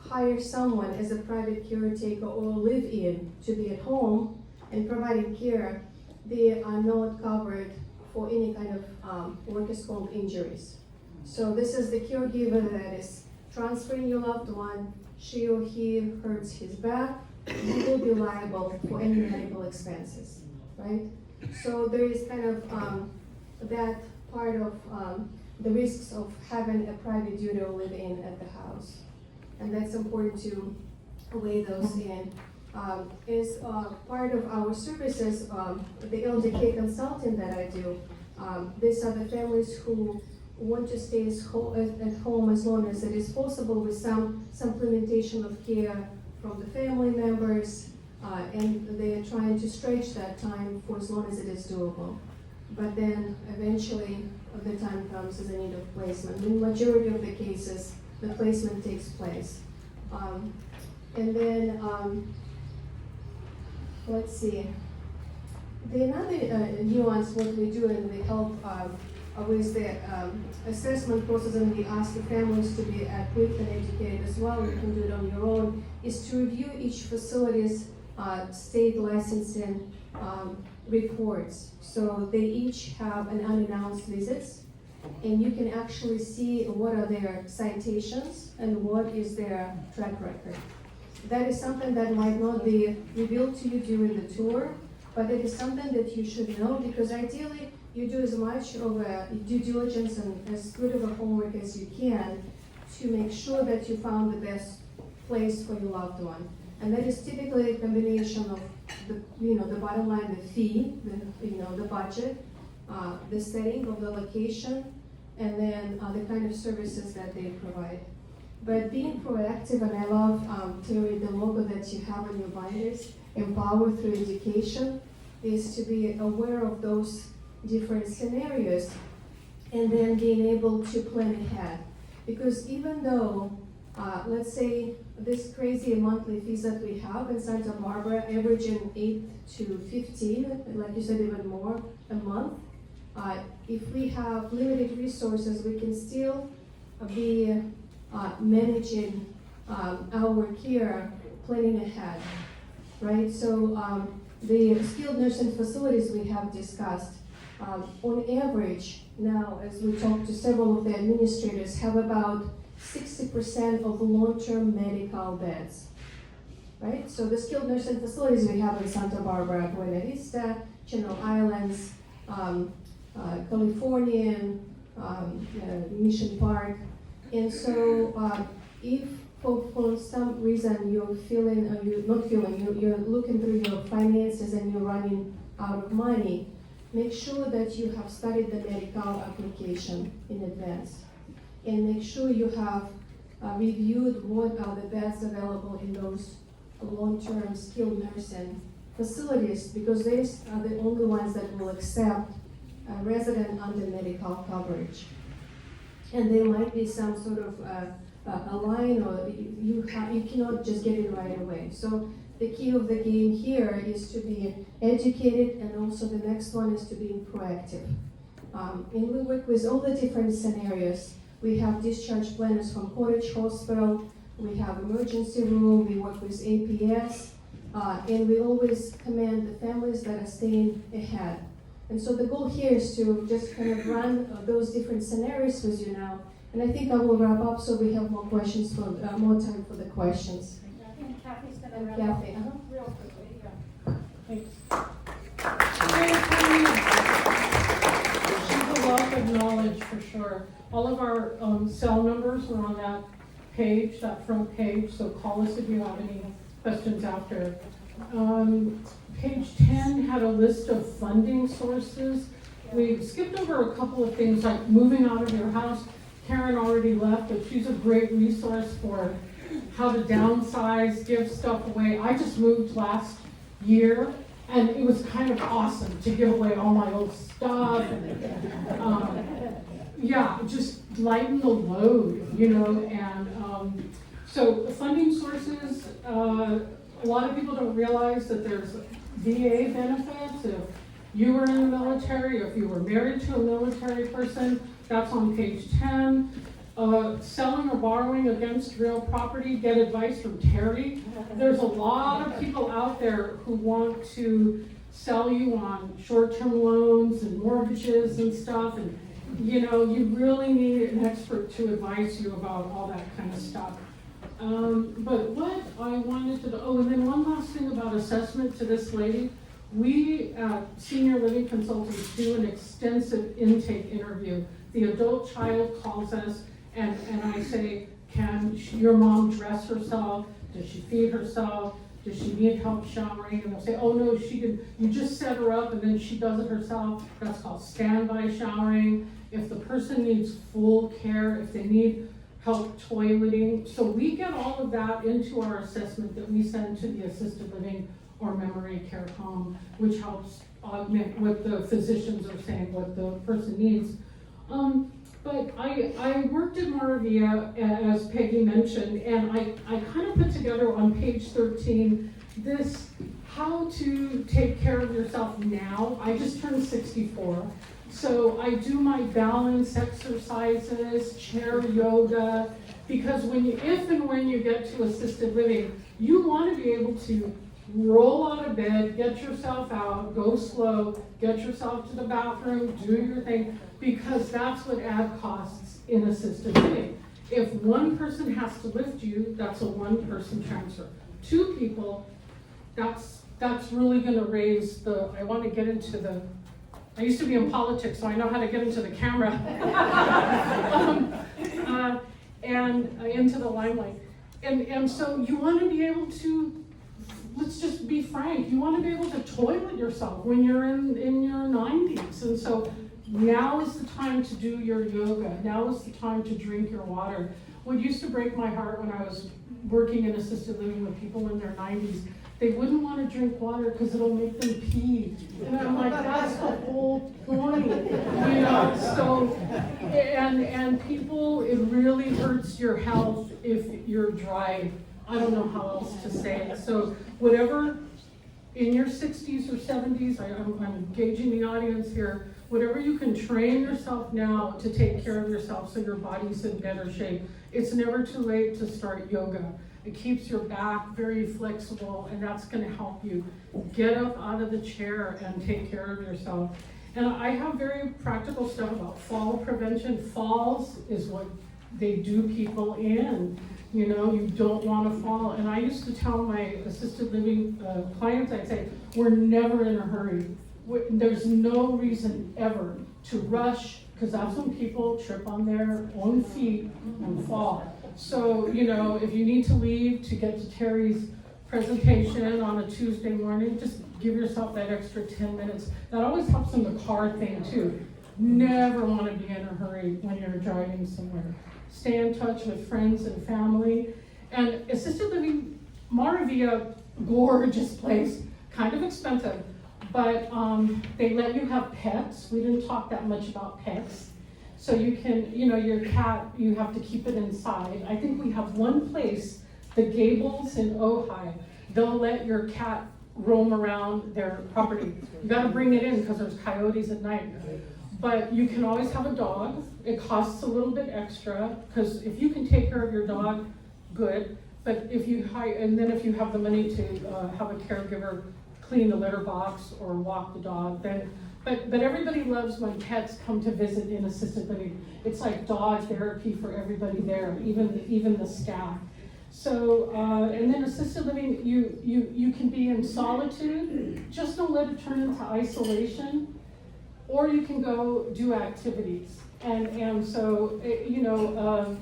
hire someone as a private caretaker or live-in to be at home and providing care, they are not covered for any kind of workers' comp injuries. So this is the caregiver that is transferring your loved one. She or he hurts his back, you will be liable for any medical expenses, right? So there is kind of that part of the risks of having a private duty or live-in at the house. And that's important to weigh those in. As part of our services, the LDK consulting that I do, these are the families who want to stay at home as long as it is possible with some supplementation of care from the family members, and they're trying to stretch that time for as long as it is doable. But then eventually the time comes as a need of placement. In the majority of the cases, the placement takes place. And then, let's see, The another nuance what we do and we help with the assessment process, and we ask the families to be equipped and educated as well, you can do it on your own, is to review each facility's state licensing reports. So they each have an unannounced visits, and you can actually see what are their citations and what is their track record. That is something that might not be revealed to you during the tour, but it is something that you should know, because ideally you do as much of a due diligence and as good of a homework as you can to make sure that you found the best place for your loved one. And that is typically a combination of the bottom line, the fee, the budget, the setting of the location, and then the kind of services that they provide. But being proactive, and I love, Terry, the logo that you have on your binders, empower through education, is to be aware of those different scenarios and then being able to plan ahead. Because even though, let's say, this crazy monthly fees that we have in Santa Barbara, averaging 8 to 15, like you said, even more a month, if we have limited resources, we can still be managing our care, planning ahead, right? So the skilled nursing facilities we have discussed, on average now, as we talk to several of the administrators, have about 60% of long-term medical beds, right? So the skilled nursing facilities we have in Santa Barbara, Buena Vista, Channel Islands, Californian, Mission Park. And so if for some reason you're feeling, or you're not feeling, you're looking through your finances and you're running out of money, make sure that you have studied the medical application in advance. And make sure you have reviewed what are the beds available in those long-term skilled nursing facilities, because these are the only ones that will accept a resident under medical coverage. And there might be some sort of a line, or you cannot just get it right away. So the key of the game here is to be educated, and also the next one is to be proactive. And we work with all the different scenarios. We have discharge planners from Cottage Hospital, we have emergency room, we work with APS, and we always commend the families that are staying ahead. And so the goal here is to just kind of run those different scenarios with you now. And I think I will wrap up so we have more questions for more time for the questions. I think Kathy's gonna And wrap Kathy, up real quickly, yeah. Thanks. She's a wealth of knowledge for sure. All of our cell numbers are on that page, that front page, so call us if you have any questions after. Page 10 had a list of funding sources. We skipped over a couple of things like moving out of your house. Karen already left, but she's a great resource for how to downsize, give stuff away. I just moved last year, and it was kind of awesome to give away all my old stuff. Yeah, just lighten the load, and so funding sources, a lot of people don't realize that there's VA benefits if you were in the military, or if you were married to a military person. That's on page 10. Selling or borrowing against real property, get advice from Terry. There's a lot of people out there who want to sell you on short-term loans and mortgages and stuff, and you really need an expert to advise you about all that kind of stuff. But what I wanted to, and then one last thing about assessment to this lady. We at Senior Living Consultants do an extensive intake interview. The adult child calls us, and I say, can your mom dress herself? Does she feed herself? Does she need help showering? And they'll say, oh no, she can, you just set her up and then she does it herself. That's called standby showering. If the person needs full care, if they need help toileting. So we get all of that into our assessment that we send to the assisted living or memory care home, which helps augment what the physicians are saying, what the person needs. But I worked at Moravia, as Peggy mentioned, and I kind of put together on page 13 this how to take care of yourself now. I just turned 64. So I do my balance exercises, chair yoga, because if and when you get to assisted living, you want to be able to roll out of bed, get yourself out, go slow, get yourself to the bathroom, do your thing, because that's what costs in assisted living. If one person has to lift you, that's a one-person transfer. Two people, that's really going to raise I want to get into I used to be in politics, so I know how to get into the camera and into the limelight. And so you want to be able to, let's just be frank, you want to be able to toilet yourself when you're in your 90s. And so now is the time to do your yoga. Now is the time to drink your water. What used to break my heart when I was working in assisted living with people in their 90s, they wouldn't want to drink water because it'll make them pee. And I'm like, that's the whole point, you know? So, and people, it really hurts your health if you're dry. I don't know how else to say it. So whatever, in your 60s or 70s, I'm gauging the audience here, whatever you can train yourself now to take care of yourself so your body's in better shape. It's never too late to start yoga. It keeps your back very flexible, and that's going to help you get up out of the chair and take care of yourself. And I have very practical stuff about fall prevention. Falls is what they do people in. You know, you don't want to fall. And I used to tell my assisted living clients, I'd say, we're never in a hurry. There's no reason ever to rush, because that's when people trip on their own feet and fall. So, you know, if you need to leave to get to Terry's presentation on a Tuesday morning, just give yourself that extra 10 minutes. That always helps in the car thing too. Never want to be in a hurry when you're driving somewhere. Stay in touch with friends and family. And assisted living, Moravia, gorgeous place, kind of expensive, but they let you have pets. We didn't talk that much about pets. So you can, you know, your cat, you have to keep it inside. I think we have one place, the Gables in Ojai, they'll let your cat roam around their property. You gotta bring it in because there's coyotes at night. But you can always have a dog. It costs a little bit extra, because if you can take care of your dog, good. But if you if you have the money to have a caregiver clean the litter box or walk the dog, then but everybody loves when pets come to visit in assisted living. It's like dog therapy for everybody there, even the staff. So and then assisted living, you can be in solitude. Just don't let it turn into isolation, or you can go do activities. And so you know,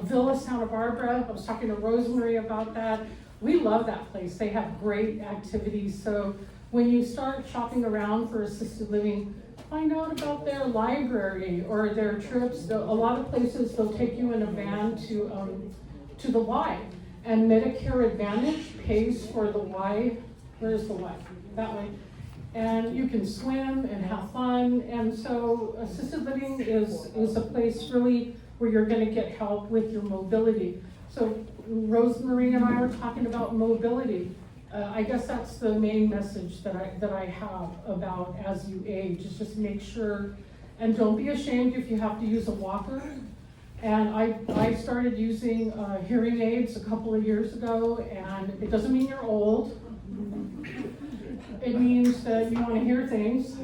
Villa Santa Barbara. I was talking to Rosemary about that. We love that place. They have great activities. So when you start shopping around for assisted living, find out about their library or their trips. A lot of places they'll take you in a van to the Y, and Medicare Advantage pays for the Y. Where's the Y? That way. And you can swim and have fun. And so assisted living is a place really where you're going to get help with your mobility. So Rosemary and I were talking about mobility. I guess that's the main message that I have about as you age, is just make sure, and don't be ashamed if you have to use a walker. And I started using hearing aids a couple of years ago, and it doesn't mean you're old. It means that you want to hear things.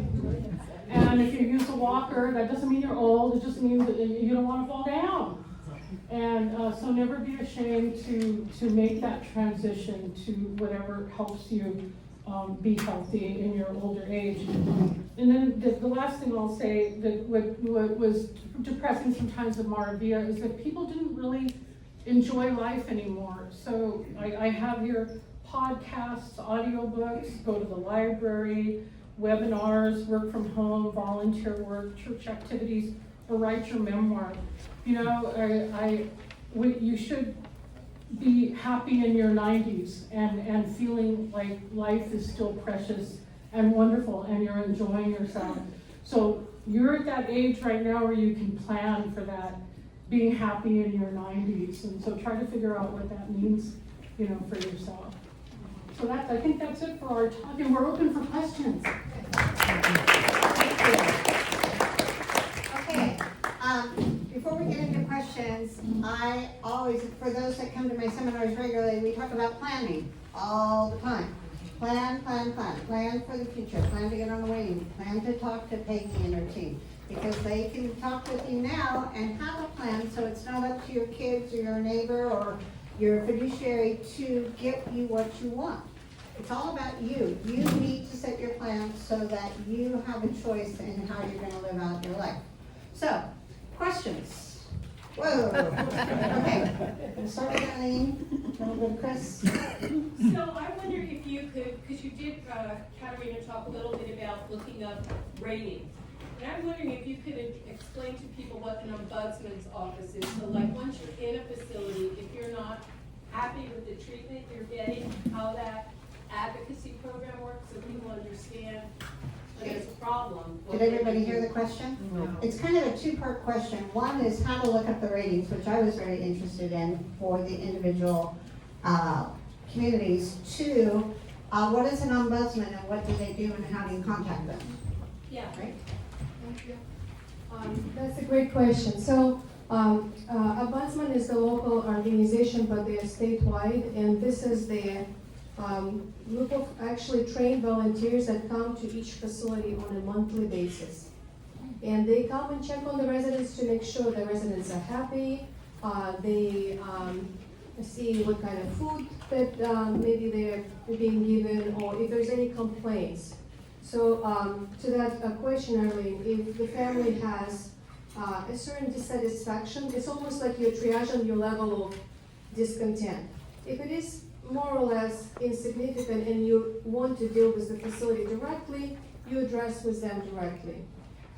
And if you use a walker, that doesn't mean you're old, it just means that you don't want to fall down. And so never be ashamed to make that transition to whatever helps you be healthy in your older age. And then the last thing I'll say, that what was depressing sometimes in Moravia is that people didn't really enjoy life anymore. So I have here podcasts, audiobooks, go to the library, webinars, work from home, volunteer work, church activities, or write your memoir. You know, you should be happy in your 90s and feeling like life is still precious and wonderful and you're enjoying yourself. So you're at that age right now where you can plan for that, being happy in your 90s. And so try to figure out what that means, you know, for yourself. So that's, I think that's it for our talk, and we're open for questions. Okay, before we get into questions, I always, for those that come to my seminars regularly, we talk about planning all the time. Plan for the future, plan to get on a waiting, plan to talk to Peggy and her team. Because they can talk with you now and have a plan, so it's not up to your kids or your neighbor or your fiduciary to get you what you want. It's all about you. You need to set your plan so that you have a choice in how you're gonna live out your life. So, questions? Whoa, okay, we'll start with Eileen, then we'll go to Chris. So I wonder if you could, because you did, Katarina, talk a little bit about looking up ratings. And I'm wondering if you could explain to people what an ombudsman's office is. So like once you're in a facility, if you're not happy with the treatment you're getting, how that advocacy program works, so people understand when there's a problem. Did everybody hear the question? No. It's kind of a two-part question. One is how to look up the ratings, which I was very interested in for the individual communities. Two, what is an ombudsman and what do they do and how do you contact them? Yeah. Right? Thank you. That's a great question. So, Ombudsman is the local organization, but they are statewide, and this is the group of actually trained volunteers that come to each facility on a monthly basis. And they come and check on the residents to make sure the residents are happy. They see what kind of food that maybe they're being given, or if there's any complaints. So to that question, Arlene, if the family has a certain dissatisfaction, it's almost like you're triaging your level of discontent. If it is more or less insignificant and you want to deal with the facility directly, you address with them directly.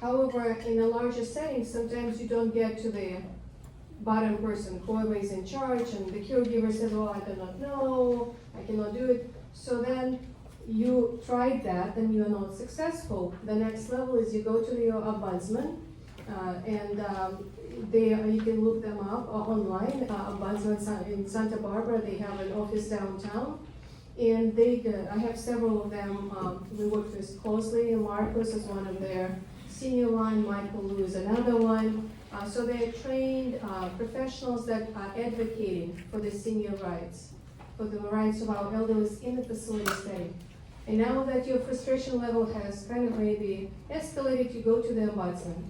However, in a larger setting, sometimes you don't get to the bottom person, whoever is in charge, and the caregiver says, oh, I do not know, I cannot do it. So then you tried that and you are not successful. The next level is you go to your ombudsman, and you can look them up online. Ombudsman in Santa Barbara, they have an office downtown, and I have several of them. We work with closely. Marcos is one of their senior one. Michael Lou is another one. So they're trained professionals that are advocating for the senior rights, for the rights of our elderly in the facility setting. And now that your frustration level has kind of maybe escalated, you go to the ombudsman.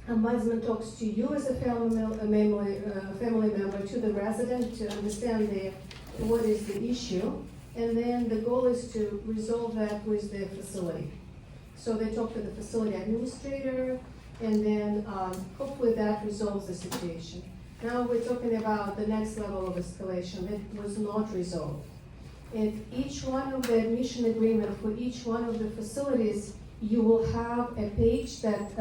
Ombudsman talks to you as a family member, to the resident, to understand what is the issue. And then the goal is to resolve that with the facility. So they talk to the facility administrator, and then hopefully that resolves the situation. Now we're talking about the next level of escalation that was not resolved. And each one of the admission agreement for each one of the facilities, you will have a page that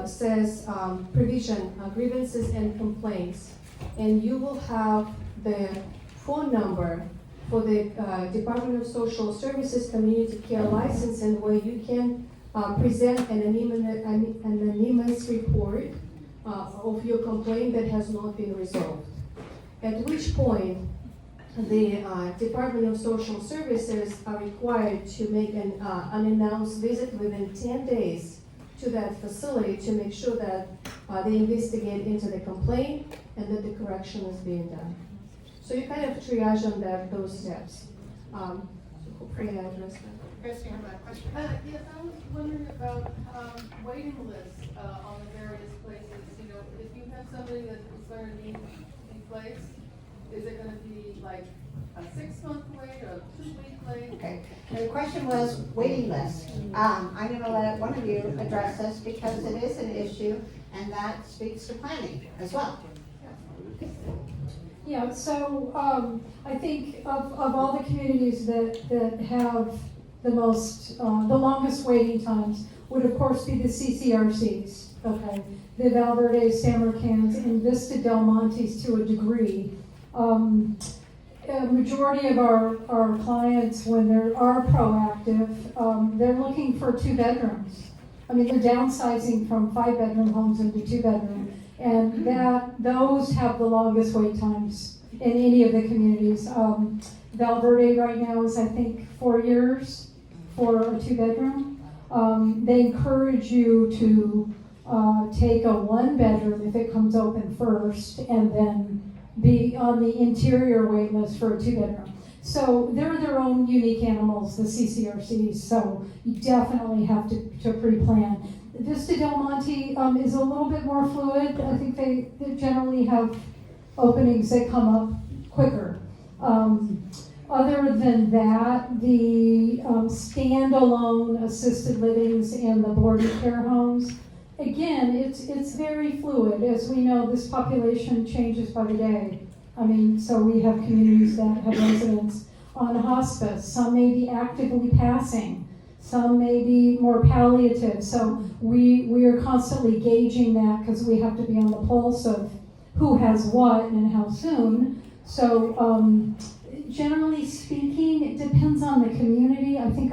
says provision, grievances and complaints. And you will have the phone number for the Department of Social Services Community Care License, and where you can present an anonymous report of your complaint that has not been resolved. At which point, the Department of Social Services are required to make an unannounced visit within 10 days to that facility to make sure that they investigate into the complaint and that the correction is being done. So you kind of triage on those steps. So hopefully I addressed that. Chris, you have a question? Yes, I was wondering about waiting lists on the various places. You know, if you have somebody that is going to need to be placed, is it going to be like a 6-month wait or a 2-week wait? Okay, and the question was waiting list. I'm gonna let one of you address this because it is an issue and that speaks to planning as well. Yeah, so I think of all the communities that have the longest waiting times would of course be the CCRCs, okay? The Valverde, San Mercans, and Vista Del Montes to a degree. A majority of our clients, when they are proactive, they're looking for 2 bedrooms. I mean, they're downsizing from 5-bedroom homes into 2-bedroom, and those have the longest wait times in any of the communities. Valverde right now is, I think, 4 years for a 2-bedroom. They encourage you to take a 1-bedroom if it comes open first, and then be on the interior wait list for a 2-bedroom. So they're their own unique animals, the CCRCs, so you definitely have to pre-plan. Vista Del Monte is a little bit more fluid. I think they generally have openings that come up quicker. Other than that, the standalone assisted livings and the boarding care homes, again, it's very fluid. As we know, this population changes by the day. I mean, so we have communities that have residents on hospice. Some may be actively passing. Some may be more palliative. So we are constantly gauging that because we have to be on the pulse of who has what and how soon. So generally speaking, it depends on the community. I think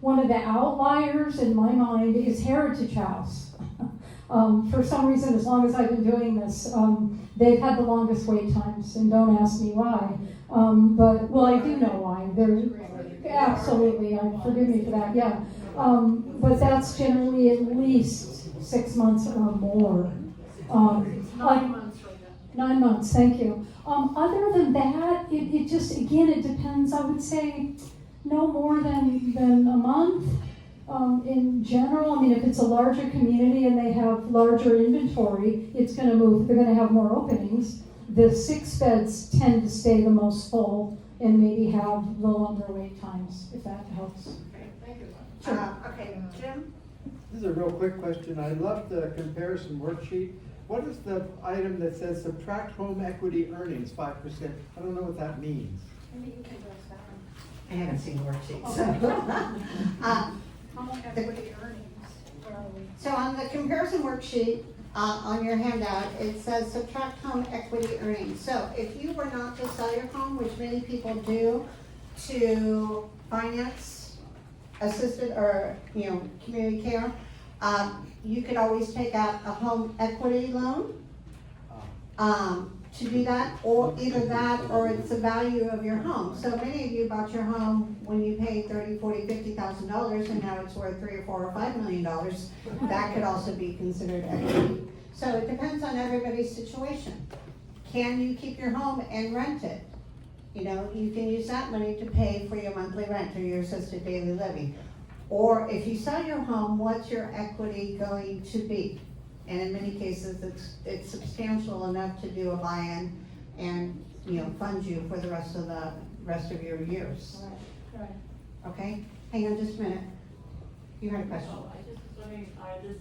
one of the outliers in my mind is Heritage House. For some reason, as long as I've been doing this, they've had the longest wait times, and don't ask me why. But, well, I do know why. Absolutely, forgive me for that, yeah. But that's generally at least 6 months or more. 9 months from now. 9 months, thank you. Other than that, it just, again, it depends. I would say no more than a month. In general, I mean, if it's a larger community and they have larger inventory, it's going to move. They're going to have more openings. The 6 beds tend to stay the most full and maybe have the longer wait times, if that helps. Okay, thank you. Okay, Jim? This is a real quick question. I love the comparison worksheet. What is the item that says subtract home equity earnings 5%? I don't know what that means. I haven't seen the worksheet, so. Home equity earnings, where are we? So on the comparison worksheet, on your handout, it says subtract home equity earnings. So if you were not to sell your home, which many people do, to finance assisted or, community care, you could always take out a home equity loan to do that, or either that or it's the value of your home. So many of you bought your home when you paid $30,000, $40,000, $50,000, and now it's worth $3 or $4 or $5 million. That could also be considered equity. So it depends on everybody's situation. Can you keep your home and rent it? You can use that money to pay for your monthly rent or your assisted daily living. Or if you sell your home, what's your equity going to be? And in many cases, it's substantial enough to do a buy-in and, fund you for the rest of your years. Right. Okay? Hang on just a minute. You had a question. Oh, I just was wondering, are the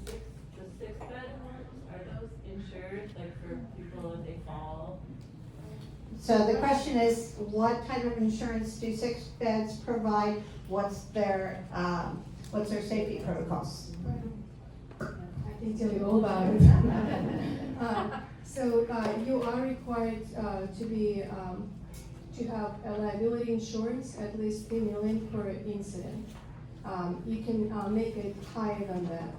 six-bed ones, are those insured, like for people if they fall? So the question is, what type of insurance do 6 beds provide? What's their safety protocols? I can tell you all about it. So you are required to have a liability insurance, at least $3 million per incident. You can make it higher than that.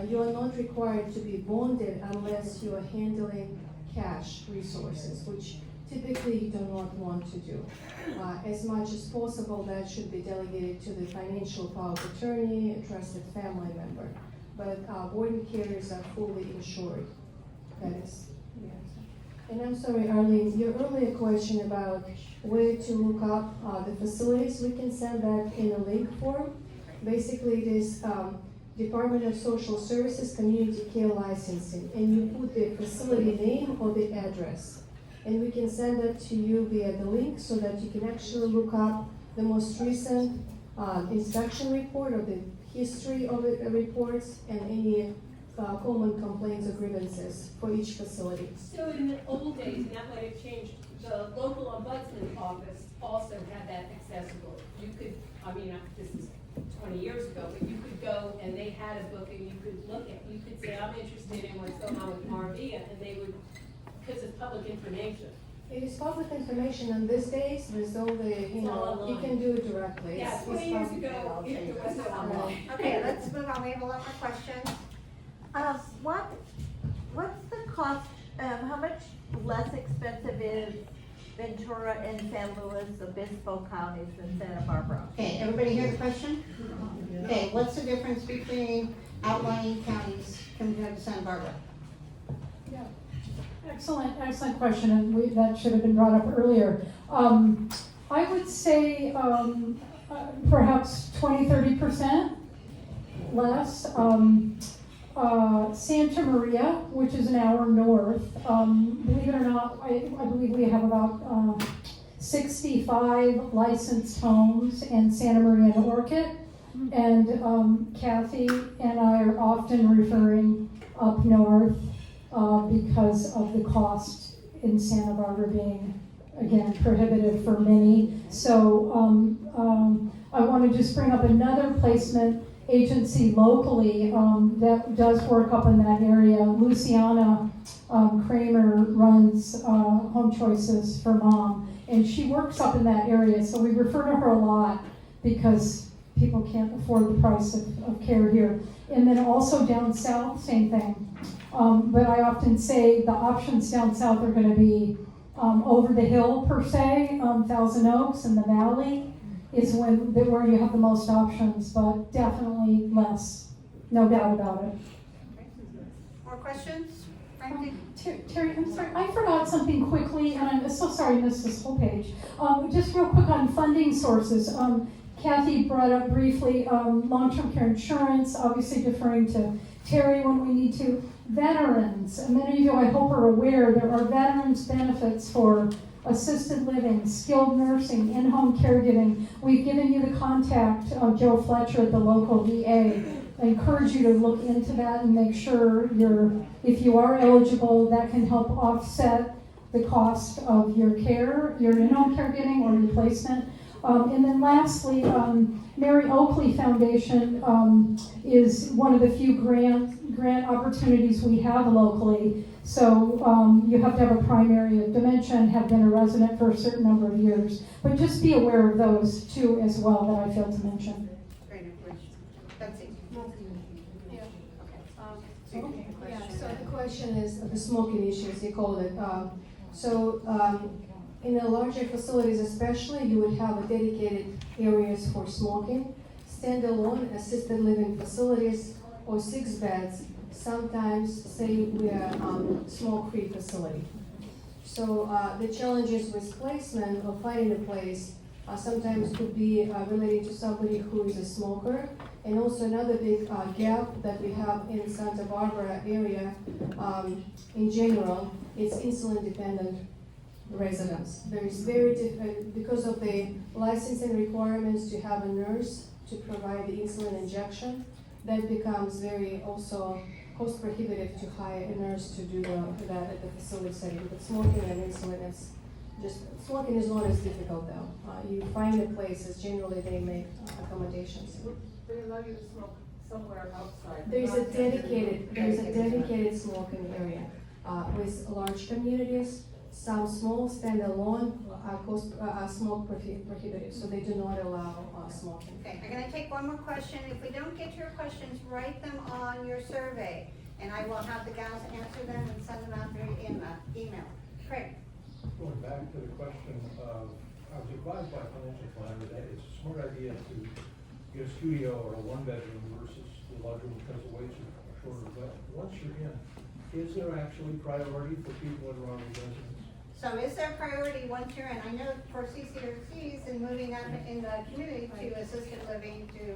You are not required to be bonded unless you are handling cash resources, which typically you do not want to do. As much as possible, that should be delegated to the financial power of attorney, a trusted family member. But boarding carriers are fully insured. That is, yeah. And I'm sorry, Arlene, your earlier question about where to look up the facilities, we can send that in a link form. Basically, it is Department of Social Services Community Care Licensing, and you put the facility name or the address. And we can send that to you via the link so that you can actually look up the most recent inspection report or the history of the reports and any common complaints or grievances for each facility. So in the old days, and that might have changed, the local ombudsman office also had that accessible. You could, this is 20 years ago, but you could go and they had a book and you could look at, you could say, I'm interested in what's going on with Marvia, and they would, because it's public information. It is public information, and these days, with all the, you can do it directly. Yeah, 20 years ago, it was not online. Okay, let's move on. We have a lot more questions. What's the cost, how much less expensive is Ventura and San Luis Obispo counties and Santa Barbara. Okay, everybody hear the question? Okay, what's the difference between outlying counties compared to Santa Barbara? Excellent question, and that should have been brought up earlier. I would say perhaps 20-30% less. Santa Maria, which is an hour north, believe it or not, I believe we have about 65 licensed homes in Santa Maria and Orchid. And Kathy and I are often referring up north because of the cost in Santa Barbara being, again, prohibitive for many. So I want to just bring up another placement agency locally that does work up in that area. Luciana Kramer runs Home Choices for Mom, and she works up in that area, so we refer to her a lot because people can't afford the price of care here. And then also down south, same thing. But I often say the options down south are going to be over the hill per se, Thousand Oaks and the Valley is where you have the most options, but definitely less, no doubt about it. More questions? Frank? Terry, I'm sorry, I forgot something quickly, and I'm so sorry I missed this whole page. Just real quick on funding sources. Kathy brought up briefly long-term care insurance, obviously deferring to Terry when we need to. Veterans, and many of you I hope are aware there are veterans benefits for assisted living, skilled nursing, in-home caregiving. We've given you the contact of Joe Fletcher at the local VA. I encourage you to look into that and make sure if you are eligible, that can help offset the cost of your care, your in-home caregiving or your placement. And then lastly, Mary Oakley Foundation is one of the few grant opportunities we have locally. So you have to have a primary of dementia and have been a resident for a certain number of years. But just be aware of those two as well that I failed to mention. Great information. That's it. Yeah, so the question is the smoking issue, as you call it. In the larger facilities especially, you would have dedicated areas for smoking. Standalone assisted living facilities or 6 beds, sometimes say we are smoke-free facility. So the challenges with placement or finding a place sometimes could be related to somebody who is a smoker. And also another big gap that we have in Santa Barbara area in general is insulin-dependent residents. There is because of the licensing requirements to have a nurse to provide the insulin injection, that becomes very also cost prohibitive to hire a nurse to do that at the facility setting. But smoking and insulin smoking is not as difficult though. You find the places, generally they make accommodations. They allow you to smoke somewhere outside. There's a dedicated smoking area with large communities. Some small standalone are smoke prohibitive, so they do not allow smoking. Okay, we're going to take one more question. If we don't get to your questions, write them on your survey, and I will have the gals answer them and send them out via email. Craig? Going back to the question of, I was advised by a financial planner that it's a smart idea to get a studio or a 1-bedroom versus the larger one because the waits are shorter. But once you're in, is there actually priority for people in rural residence? So is there priority once you're in? I know for CCRCs and moving up in the community to assisted living to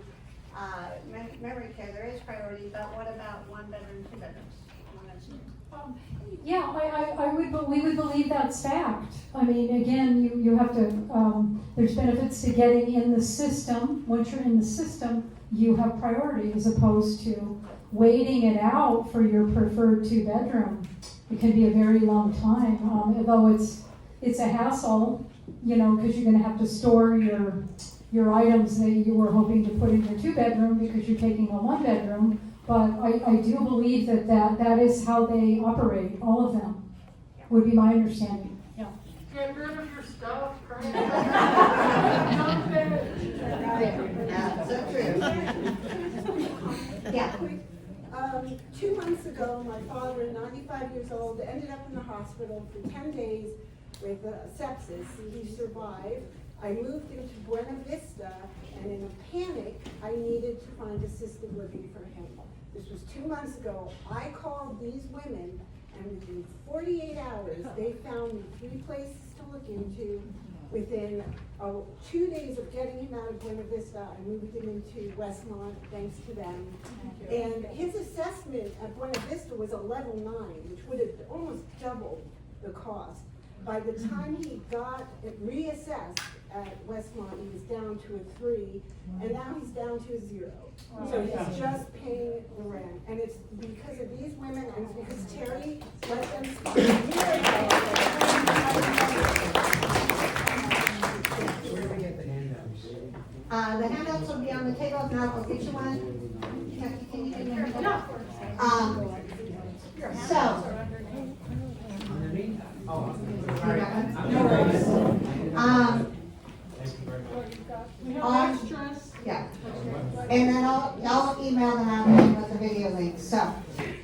memory care, there is priority, but what about 1-bedroom, 2 bedrooms? We would believe that's fact. I mean, again, you have to, there's benefits to getting in the system. Once you're in the system, you have priority as opposed to waiting it out for your preferred 2-bedroom. It can be a very long time, although it's a hassle, because you're gonna have to store your items that you were hoping to put in your 2-bedroom because you're taking a 1-bedroom. But I do believe that is how they operate, all of them, would be my understanding. Yeah. Get rid of your stuff, Craig. That's so true. Yeah. 2 months ago, my father, 95 years old, ended up in the hospital for 10 days with sepsis. He survived. I moved into Buena Vista, and in a panic, I needed to find assisted living for him. This was 2 months ago. I called these women, and within 48 hours, they found me 3 places to look into. Within 2 days of getting him out of Buena Vista, I moved him into Westmont, thanks to them. And his assessment at Buena Vista was a level 9, which would have almost doubled the cost. By the time he got it reassessed at Westmont, he was down to a 3, and now he's down to a 0. So he's just paying the rent. And it's because of these women, and it's because Terry let them speak a year The handouts will be on the table. If not, I'll get you one. Becky, can you give me a handout? So. No worries. We have extras. Yeah. And then I'll email them out with the video link. So,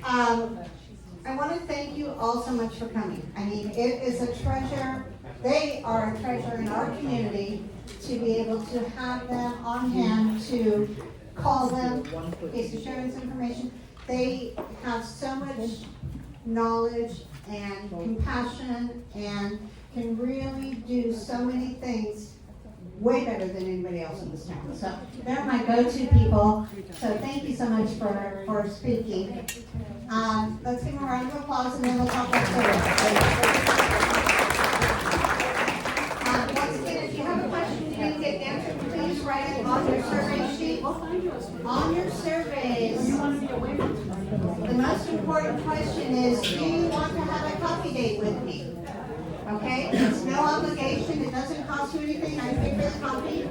I want to thank you all so much for coming. I mean, it is a treasure. They are a treasure in our community to be able to have them on hand, to call them in case of sharing this information. They have so much knowledge and compassion and can really do so many things way better than anybody else in this town. So they're my go-to people. So thank you so much for speaking. Let's give them a round of applause and then we'll talk about service. Once again, if you have a question you didn't get answered, please write it on your survey sheet. On your surveys, the most important question is, do you want to have a coffee date with me? Okay, it's no obligation, it doesn't cost you anything, I pay for the coffee,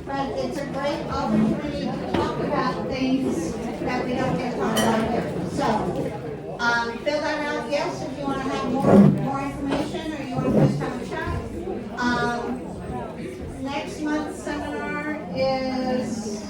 but it's a great opportunity to talk about things that we don't get to talk about here. So, fill that out, yes, if you want to have more information, or you want to just have a chat. Next month's seminar is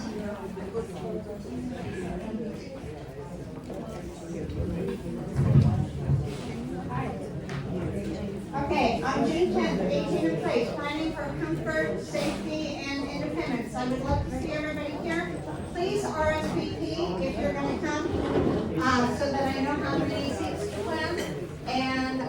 okay, on June 10th, 18 in place, planning for comfort, safety, and independence. I would love to see everybody here. Please RSVP if you're going to come, so that I know how many seats to plan. And